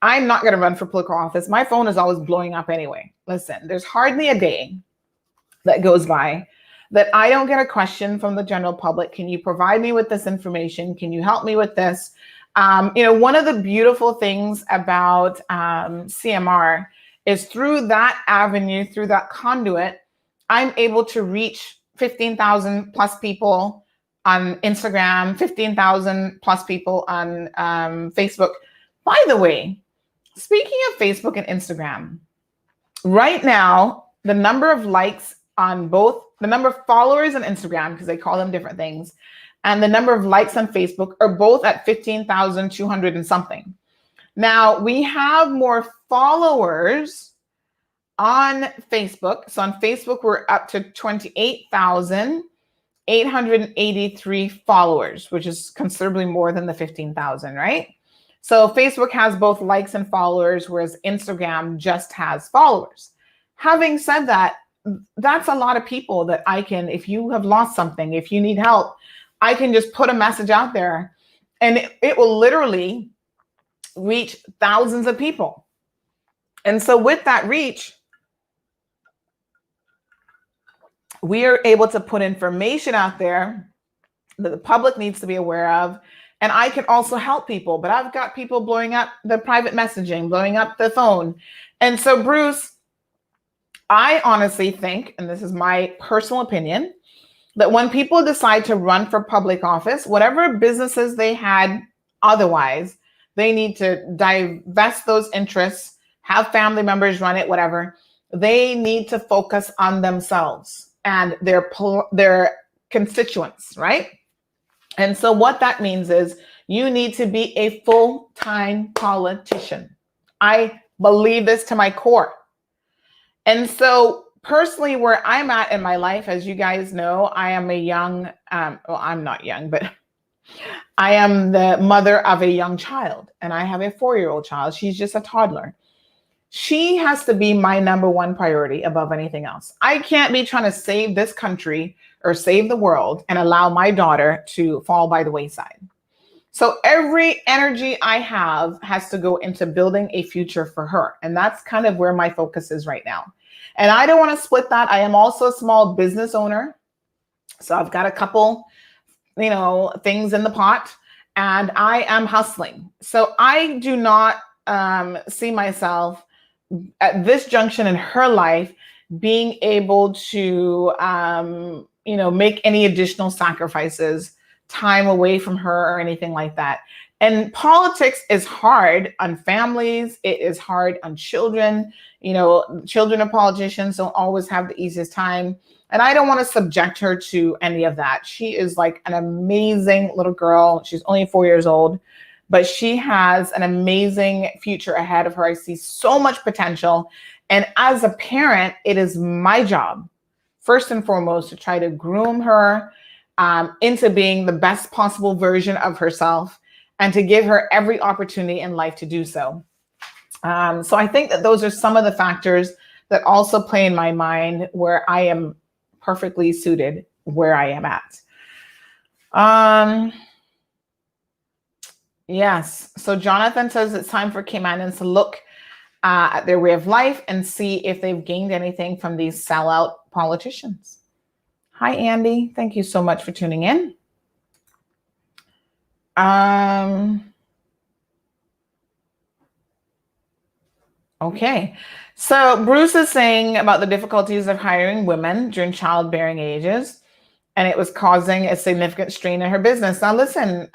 I'm not going to run for political office. My phone is always blowing up anyway. Listen, there's hardly a day that goes by that I don't get a question from the general public. Can you provide me with this information? Can you help me with this? One of the beautiful things about CMR is through that avenue, through that conduit, I'm able to reach 15,000 plus people on Instagram, 15,000 plus people on Facebook. By the way, speaking of Facebook and Instagram, right now, the number of likes on both, the number of followers on Instagram, because they call them different things, and the number of likes on Facebook are both at 15,200 and something. Now, we have more followers on Facebook. So on Facebook, we're up to 28,883 followers, which is considerably more than the 15,000, right? So Facebook has both likes and followers, whereas Instagram just has followers. Having said that, that's a lot of people that I can, if you have lost something, if you need help, I can just put a message out there and it will literally reach thousands of people. And so with that reach, we are able to put information out there that the public needs to be aware of. And I can also help people, but I've got people blowing up the private messaging, blowing up the phone. And so, Bruce, I honestly think, and this is my personal opinion, that when people decide to run for public office, whatever businesses they had otherwise, they need to divest those interests, have family members run it, whatever. They need to focus on themselves and their constituents, right? And so what that means is you need to be a full-time politician. I believe this to my core. And so personally, where I'm at in my life, as you guys know, I am a young, well, I'm not young, but I am the mother of a young child, and I have a 4-year-old child. She's just a toddler. She has to be my number one priority above anything else. I can't be trying to save this country or save the world and allow my daughter to fall by the wayside. So every energy I have has to go into building a future for her. And that's kind of where my focus is right now. And I don't want to split that. I am also a small business owner. So I've got a couple, things in the pot, and I am hustling. So I do not see myself at this junction in her life being able to, make any additional sacrifices, time away from her or anything like that. And politics is hard on families. It is hard on children. Children of politicians don't always have the easiest time. And I don't want to subject her to any of that. She is like an amazing little girl. She's only 4 years old, but she has an amazing future ahead of her. I see so much potential. And as a parent, it is my job, first and foremost, to try to groom her into being the best possible version of herself and to give her every opportunity in life to do so. So I think that those are some of the factors that also play in my mind where I am perfectly suited where I am at. Yes. So Jonathan says it's time for Caymanians to look at their way of life and see if they've gained anything from these sellout politicians. Hi, Andy. Thank you so much for tuning in. Okay. So Bruce is saying about the difficulties of hiring women during childbearing ages, and it was causing a significant strain in her business. Now, listen,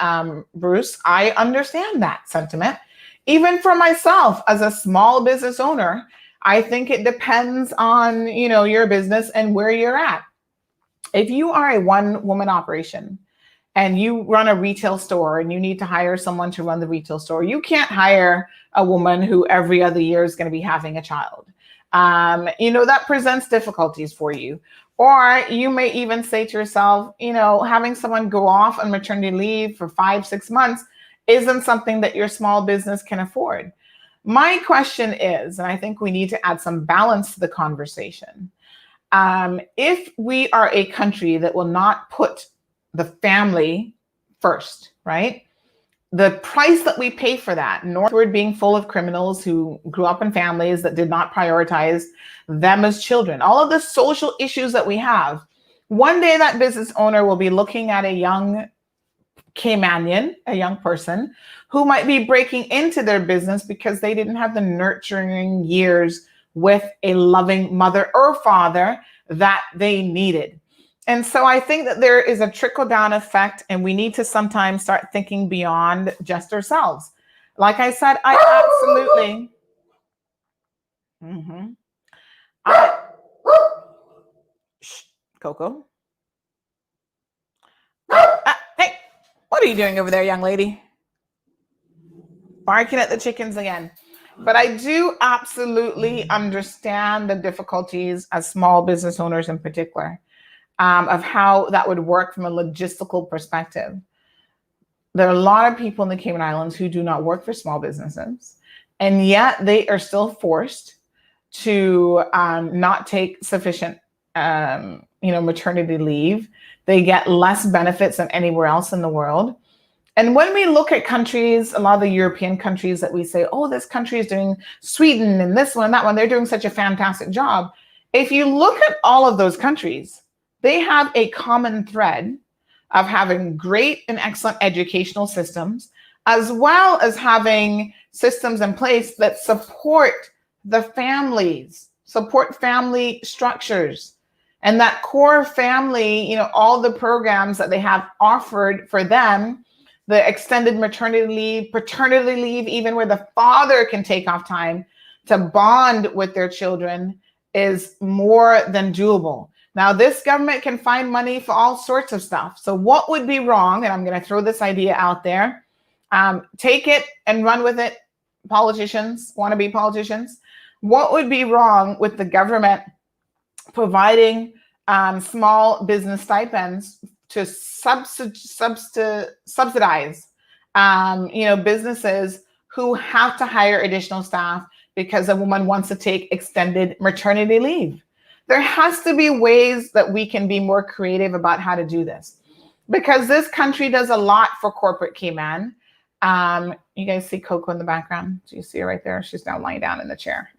Bruce, I understand that sentiment. Even for myself as a small business owner, I think it depends on, your business and where you're at. If you are a one-woman operation and you run a retail store and you need to hire someone to run the retail store, you can't hire a woman who every other year is going to be having a child. That presents difficulties for you. Or you may even say to yourself, having someone go off on maternity leave for 5-6 months isn't something that your small business can afford. My question is, and I think we need to add some balance to the conversation. If we are a country that will not put the family first, right? The price that we pay for that, northward being full of criminals who grew up in families that did not prioritize them as children, all of the social issues that we have, one day that business owner will be looking at a young Caymanian, a young person who might be breaking into their business because they didn't have the nurturing years with a loving mother or father that they needed. And so I think that there is a trickle-down effect, and we need to sometimes start thinking beyond just ourselves. Like I said, I absolutely... Shh, Coco. Hey, what are you doing over there, young lady? Barking at the chickens again. But I do absolutely understand the difficulties as small business owners in particular. Of how that would work from a logistical perspective. There are a lot of people in the Cayman Islands who do not work for small businesses, and yet they are still forced to not take sufficient, maternity leave. They get less benefits than anywhere else in the world. And when we look at countries, a lot of the European countries that we say, oh, this country is doing, Sweden and this one and that one, they're doing such a fantastic job. If you look at all of those countries, they have a common thread of having great and excellent educational systems, as well as having systems in place that support the families, support family structures, and that core family, all the programs that they have offered for them, the extended maternity leave, paternity leave, even where the father can take off time to bond with their children, is more than doable. Now, this government can find money for all sorts of stuff. So what would be wrong, and I'm going to throw this idea out there, take it and run with it, politicians, wannabe politicians. What would be wrong with the government providing small business stipends to subsidize, businesses who have to hire additional staff because a woman wants to take extended maternity leave. There has to be ways that we can be more creative about how to do this, because this country does a lot for corporate Cayman. You guys see Coco in the background? Do you see her right there? She's now lying down in the chair.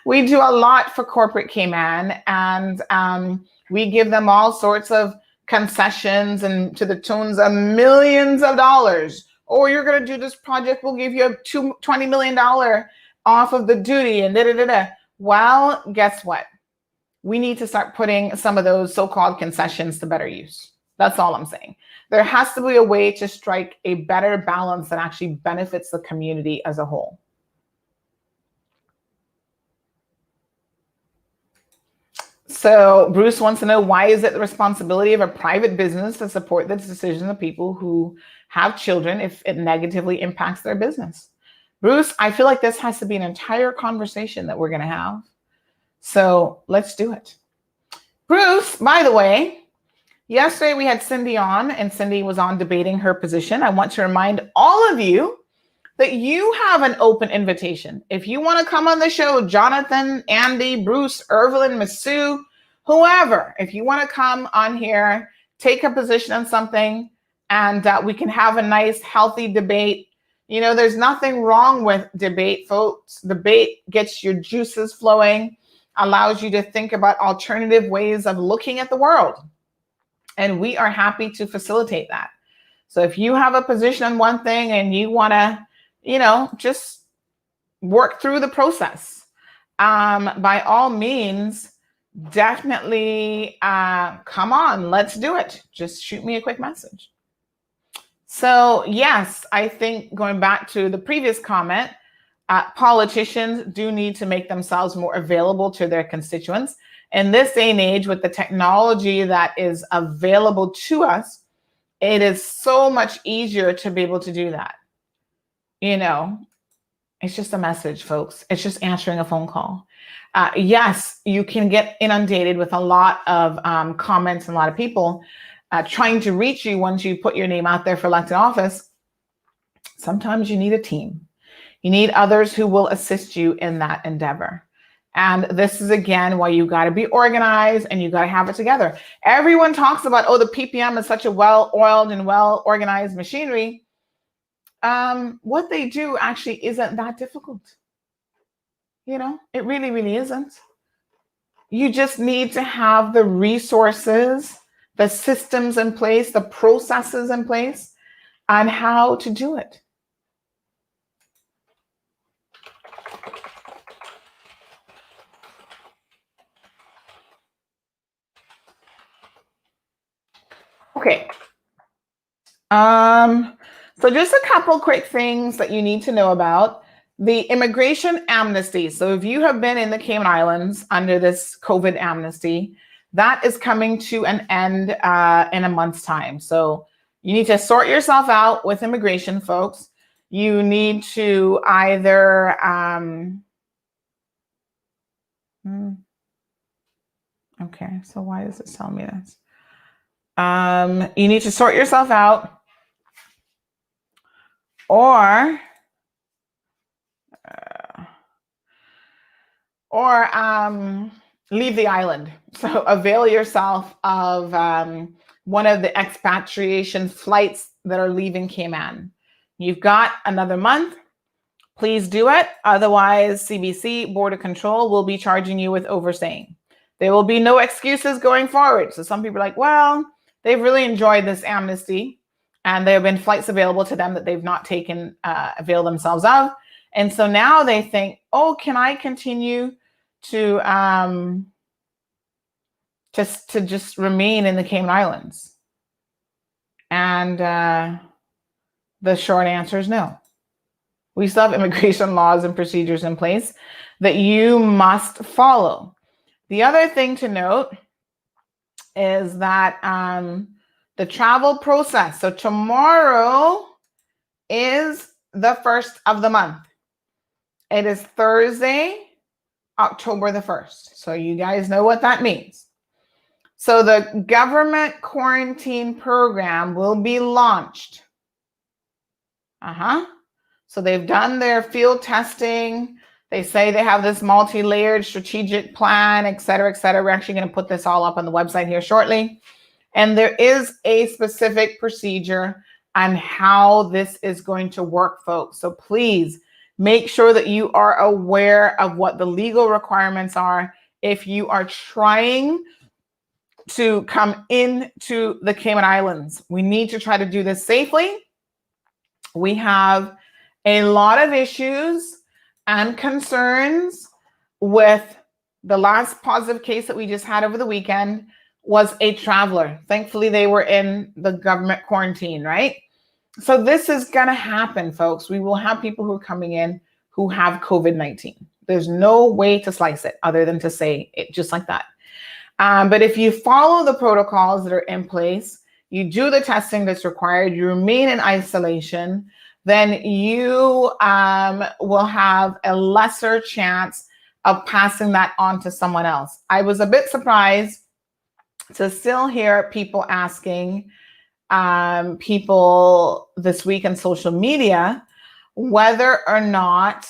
We do a lot for corporate Cayman, and we give them all sorts of concessions and to the tunes of millions of dollars. Or you're going to do this project, we'll give you a $20 million off of the duty and da-da-da-da. Well, guess what? We need to start putting some of those so-called concessions to better use. That's all I'm saying. There has to be a way to strike a better balance that actually benefits the community as a whole. So Bruce wants to know, why is it the responsibility of a private business to support the decisions of people who have children if it negatively impacts their business? Bruce, I feel like this has to be an entire conversation that we're going to have. So let's do it. Bruce, by the way, yesterday we had Cindy on, and Cindy was on debating her position. I want to remind all of you that you have an open invitation. If you want to come on the show, Jonathan, Andy, Bruce, Evelyn, Miss Sue, whoever, if you want to come on here, take a position on something, and we can have a nice, healthy debate. There's nothing wrong with debate, folks. Debate gets your juices flowing, allows you to think about alternative ways of looking at the world. And we are happy to facilitate that. So if you have a position on one thing and you want to, just work through the process, by all means, definitely come on, let's do it. Just shoot me a quick message. So yes, I think going back to the previous comment, politicians do need to make themselves more available to their constituents. In this day and age, with the technology that is available to us, it is so much easier to be able to do that. It's just a message, folks. It's just answering a phone call. Yes, you can get inundated with a lot of comments and a lot of people trying to reach you once you put your name out there for elected office. Sometimes you need a team. You need others who will assist you in that endeavor. And this is, again, why you got to be organized and you got to have it together. Everyone talks about, the PPM is such a well-oiled and well-organized machinery. What they do actually isn't that difficult. It really, really isn't. You just need to have the resources, the systems in place, the processes in place on how to do it. Okay. So just a couple quick things that you need to know about the immigration amnesty. So if you have been in the Cayman Islands under this COVID amnesty, that is coming to an end in a month's time. So you need to sort yourself out with immigration, folks. You need to either okay, so why does it tell me this? You need to sort yourself out, or leave the island. So avail yourself of one of the expatriation flights that are leaving Cayman. You've got another month. Please do it. Otherwise, CBC, Border Control, will be charging you with overstaying. There will be no excuses going forward. So some people are like, well, they've really enjoyed this amnesty, and there have been flights available to them that they've not taken avail themselves of. And so now they think, can I continue to just remain in the Cayman Islands? And the short answer is no. We still have immigration laws and procedures in place that you must follow. The other thing to note is that the travel process. So tomorrow is the first of the month. It is Thursday, October the 1st. So you guys know what that means. So the government quarantine program will be launched. So they've done their field testing. They say they have this multi-layered strategic plan, et cetera, et cetera. We're actually going to put this all up on the website here shortly. And there is a specific procedure on how this is going to work, folks. So please make sure that you are aware of what the legal requirements are if you are trying to come into the Cayman Islands. We need to try to do this safely. We have a lot of issues and concerns with the last positive case that we just had over the weekend was a traveler. Thankfully, they were in the government quarantine, right? So this is going to happen, folks. We will have people who are coming in who have COVID-19. There's no way to slice it other than to say it just like that. But if you follow the protocols that are in place, you do the testing that's required, you remain in isolation, then you will have a lesser chance of passing that on to someone else. I was a bit surprised to still hear people asking people this week on social media whether or not,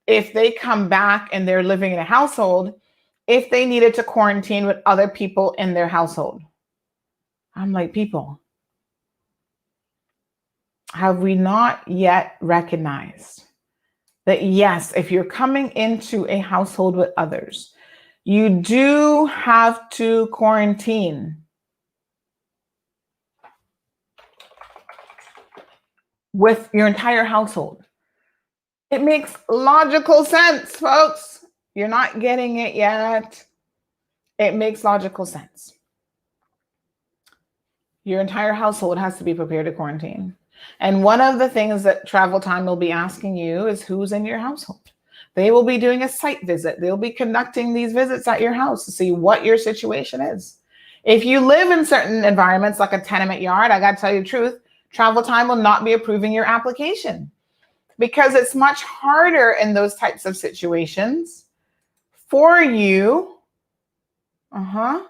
if they come back and they're living in a household, if they needed to quarantine with other people in their household. I'm like, people, have we not yet recognized that, yes, if you're coming into a household with others, you do have to quarantine. With your entire household. It makes logical sense, folks. You're not getting it yet. It makes logical sense. Your entire household has to be prepared to quarantine. And one of the things that Travel Time will be asking you is who's in your household. They will be doing a site visit. They'll be conducting these visits at your house to see what your situation is. If you live in certain environments like a tenement yard, I got to tell you the truth, Travel Time will not be approving your application because it's much harder in those types of situations for you to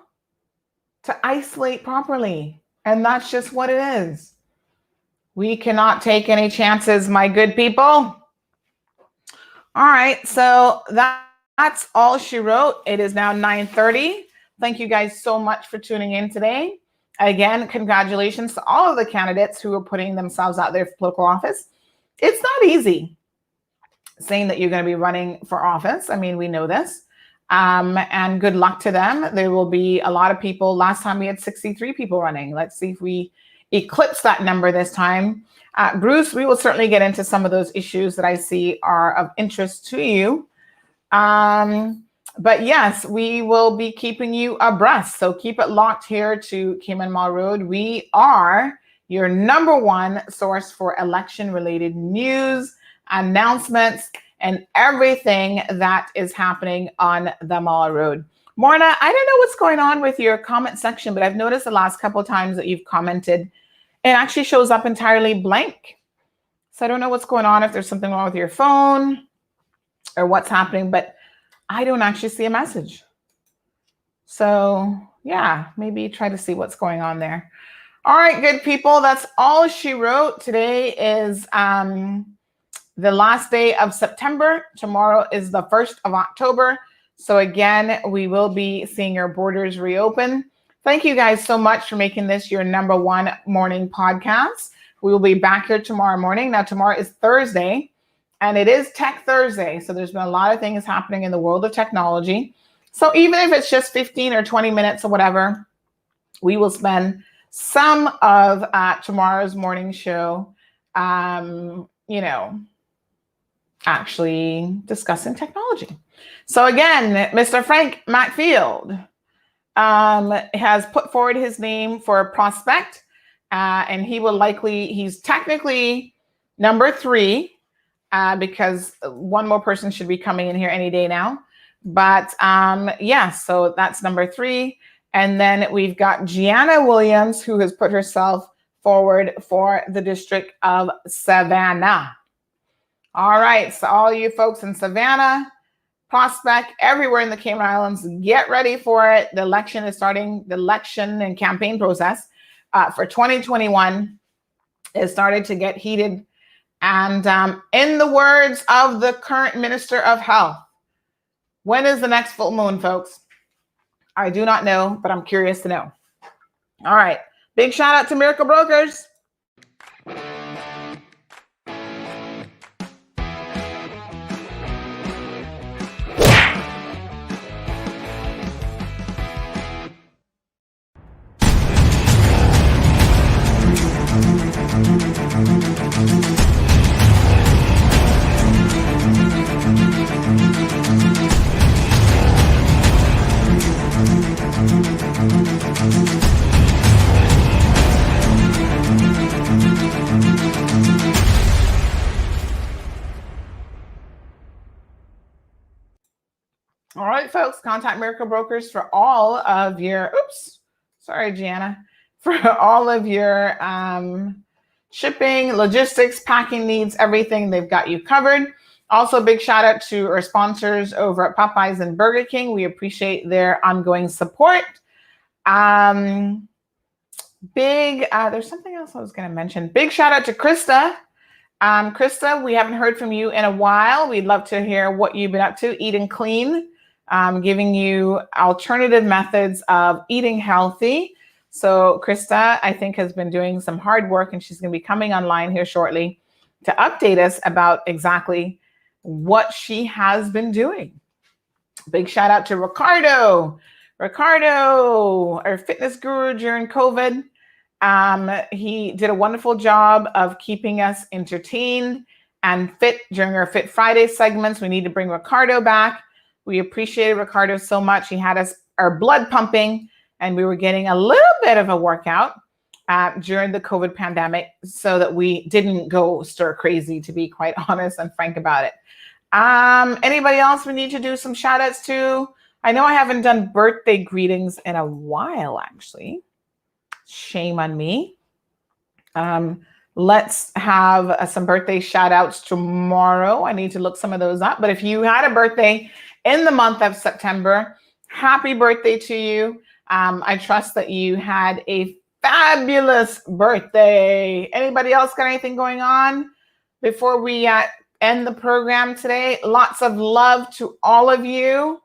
isolate properly. And that's just what it is. We cannot take any chances, my good people. All right, so that's all she wrote. It is now 9:30. Thank you guys so much for tuning in today. Again, congratulations to all of the candidates who are putting themselves out there for political office. It's not easy saying that you're going to be running for office. I mean, we know this. And good luck to them. There will be a lot of people. Last time we had 63 people running. Let's see if we eclipse that number this time. Bruce, we will certainly get into some of those issues that I see are of interest to you. But yes, we will be keeping you abreast. So keep it locked here to Cayman Mall Road. We are your #1 source for election-related news, announcements, and everything that is happening on the Mall Road. Morna, I don't know what's going on with your comment section, but I've noticed the last couple of times that you've commented, it actually shows up entirely blank. So I don't know what's going on, if there's something wrong with your phone or what's happening, but I don't actually see a message. So yeah, maybe try to see what's going on there. All right, good people. That's all she wrote. Today is the last day of September. Tomorrow is the 1st of October. So again, we will be seeing our borders reopen. Thank you guys so much for making this your #1 morning podcast. We will be back here tomorrow morning. Now, tomorrow is Thursday. And it is Tech Thursday. So there's been a lot of things happening in the world of technology. So even if it's just 15 or 20 minutes or whatever, we will spend some of tomorrow's morning show, actually discussing technology. So again, Mr. Frank Macfield has put forward his name for a prospect. And he's technically #3. Because one more person should be coming in here any day now. But so that's #3. And then we've got Gianna Williams, who has put herself forward for the District of Savannah. All right, so all you folks in Savannah, Prospect, everywhere in the Cayman Islands. Get ready for it. The election is starting. The election and campaign process for 2021 is started to get heated. And in the words of the current Minister of Health, when is the next full moon, folks? I do not know, but I'm curious to know. All right. Big shout out to Miracle Brokers. All right, folks, contact Miracle Brokers for all of your, sorry, Gianna, for all of your shipping, logistics, packing needs, everything. They've got you covered. Also, big shout out to our sponsors over at Popeyes and Burger King. We appreciate their ongoing support. There's something else I was going to mention. Big shout out to Krista. Krista, we haven't heard from you in a while. We'd love to hear what you've been up to, eating clean. Giving you alternative methods of eating healthy. So Krista, I think, has been doing some hard work, and she's going to be coming online here shortly to update us about exactly what she has been doing. Big shout out to Ricardo. Ricardo, our fitness guru during COVID. He did a wonderful job of keeping us entertained and fit during our Fit Friday segments. We need to bring Ricardo back. We appreciated Ricardo so much. He had our blood pumping, and we were getting a little bit of a workout during the COVID pandemic so that we didn't go stir crazy, to be quite honest and frank about it. Anybody else we need to do some shout outs to? I know I haven't done birthday greetings in a while, actually. Shame on me. Let's have some birthday shout outs tomorrow. I need to look some of those up. But if you had a birthday in the month of September, happy birthday to you. I trust that you had a fabulous birthday. Anybody else got anything going on before we end the program today? Lots of love to all of you.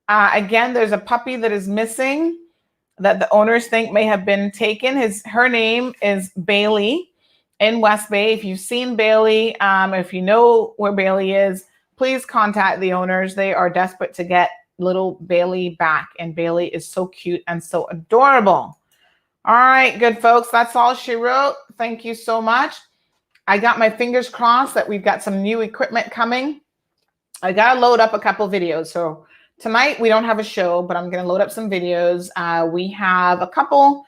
Again, there's a puppy that is missing that the owners think may have been taken. Her name is Bailey in West Bay. If you've seen Bailey, if you know where Bailey is, please contact the owners. They are desperate to get little Bailey back. And Bailey is so cute and so adorable. All right, good folks. That's all she wrote. Thank you so much. I got my fingers crossed that we've got some new equipment coming. I got to load up a couple videos. So tonight we don't have a show, but I'm going to load up some videos. We have a couple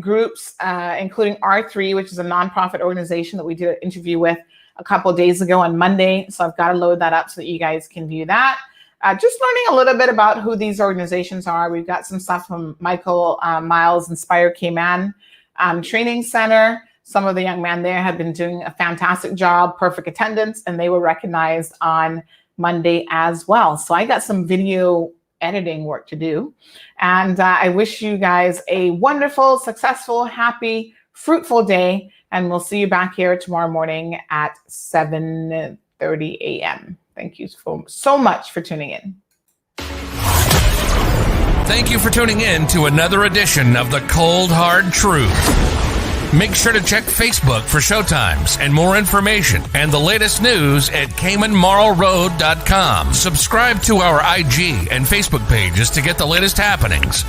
groups, including R3, which is a nonprofit organization that we did an interview with a couple of days ago on Monday. So I've got to load that up so that you guys can view that. Just learning a little bit about who these organizations are. We've got some stuff from Michael Miles' Inspire Cayman Training Center. Some of the young men there have been doing a fantastic job, perfect attendance, and they were recognized on Monday as well. So I got some video editing work to do. And I wish you guys a wonderful, successful, happy, fruitful day. And we'll see you back here tomorrow morning at 7:30 a.m. Thank you so much for tuning in. Thank you for tuning in to another edition of The Cold Hard Truth. Make sure to check Facebook for showtimes and more information and the latest news at CaymanMarlRoad.com. Subscribe to our IG and Facebook pages to get the latest happenings.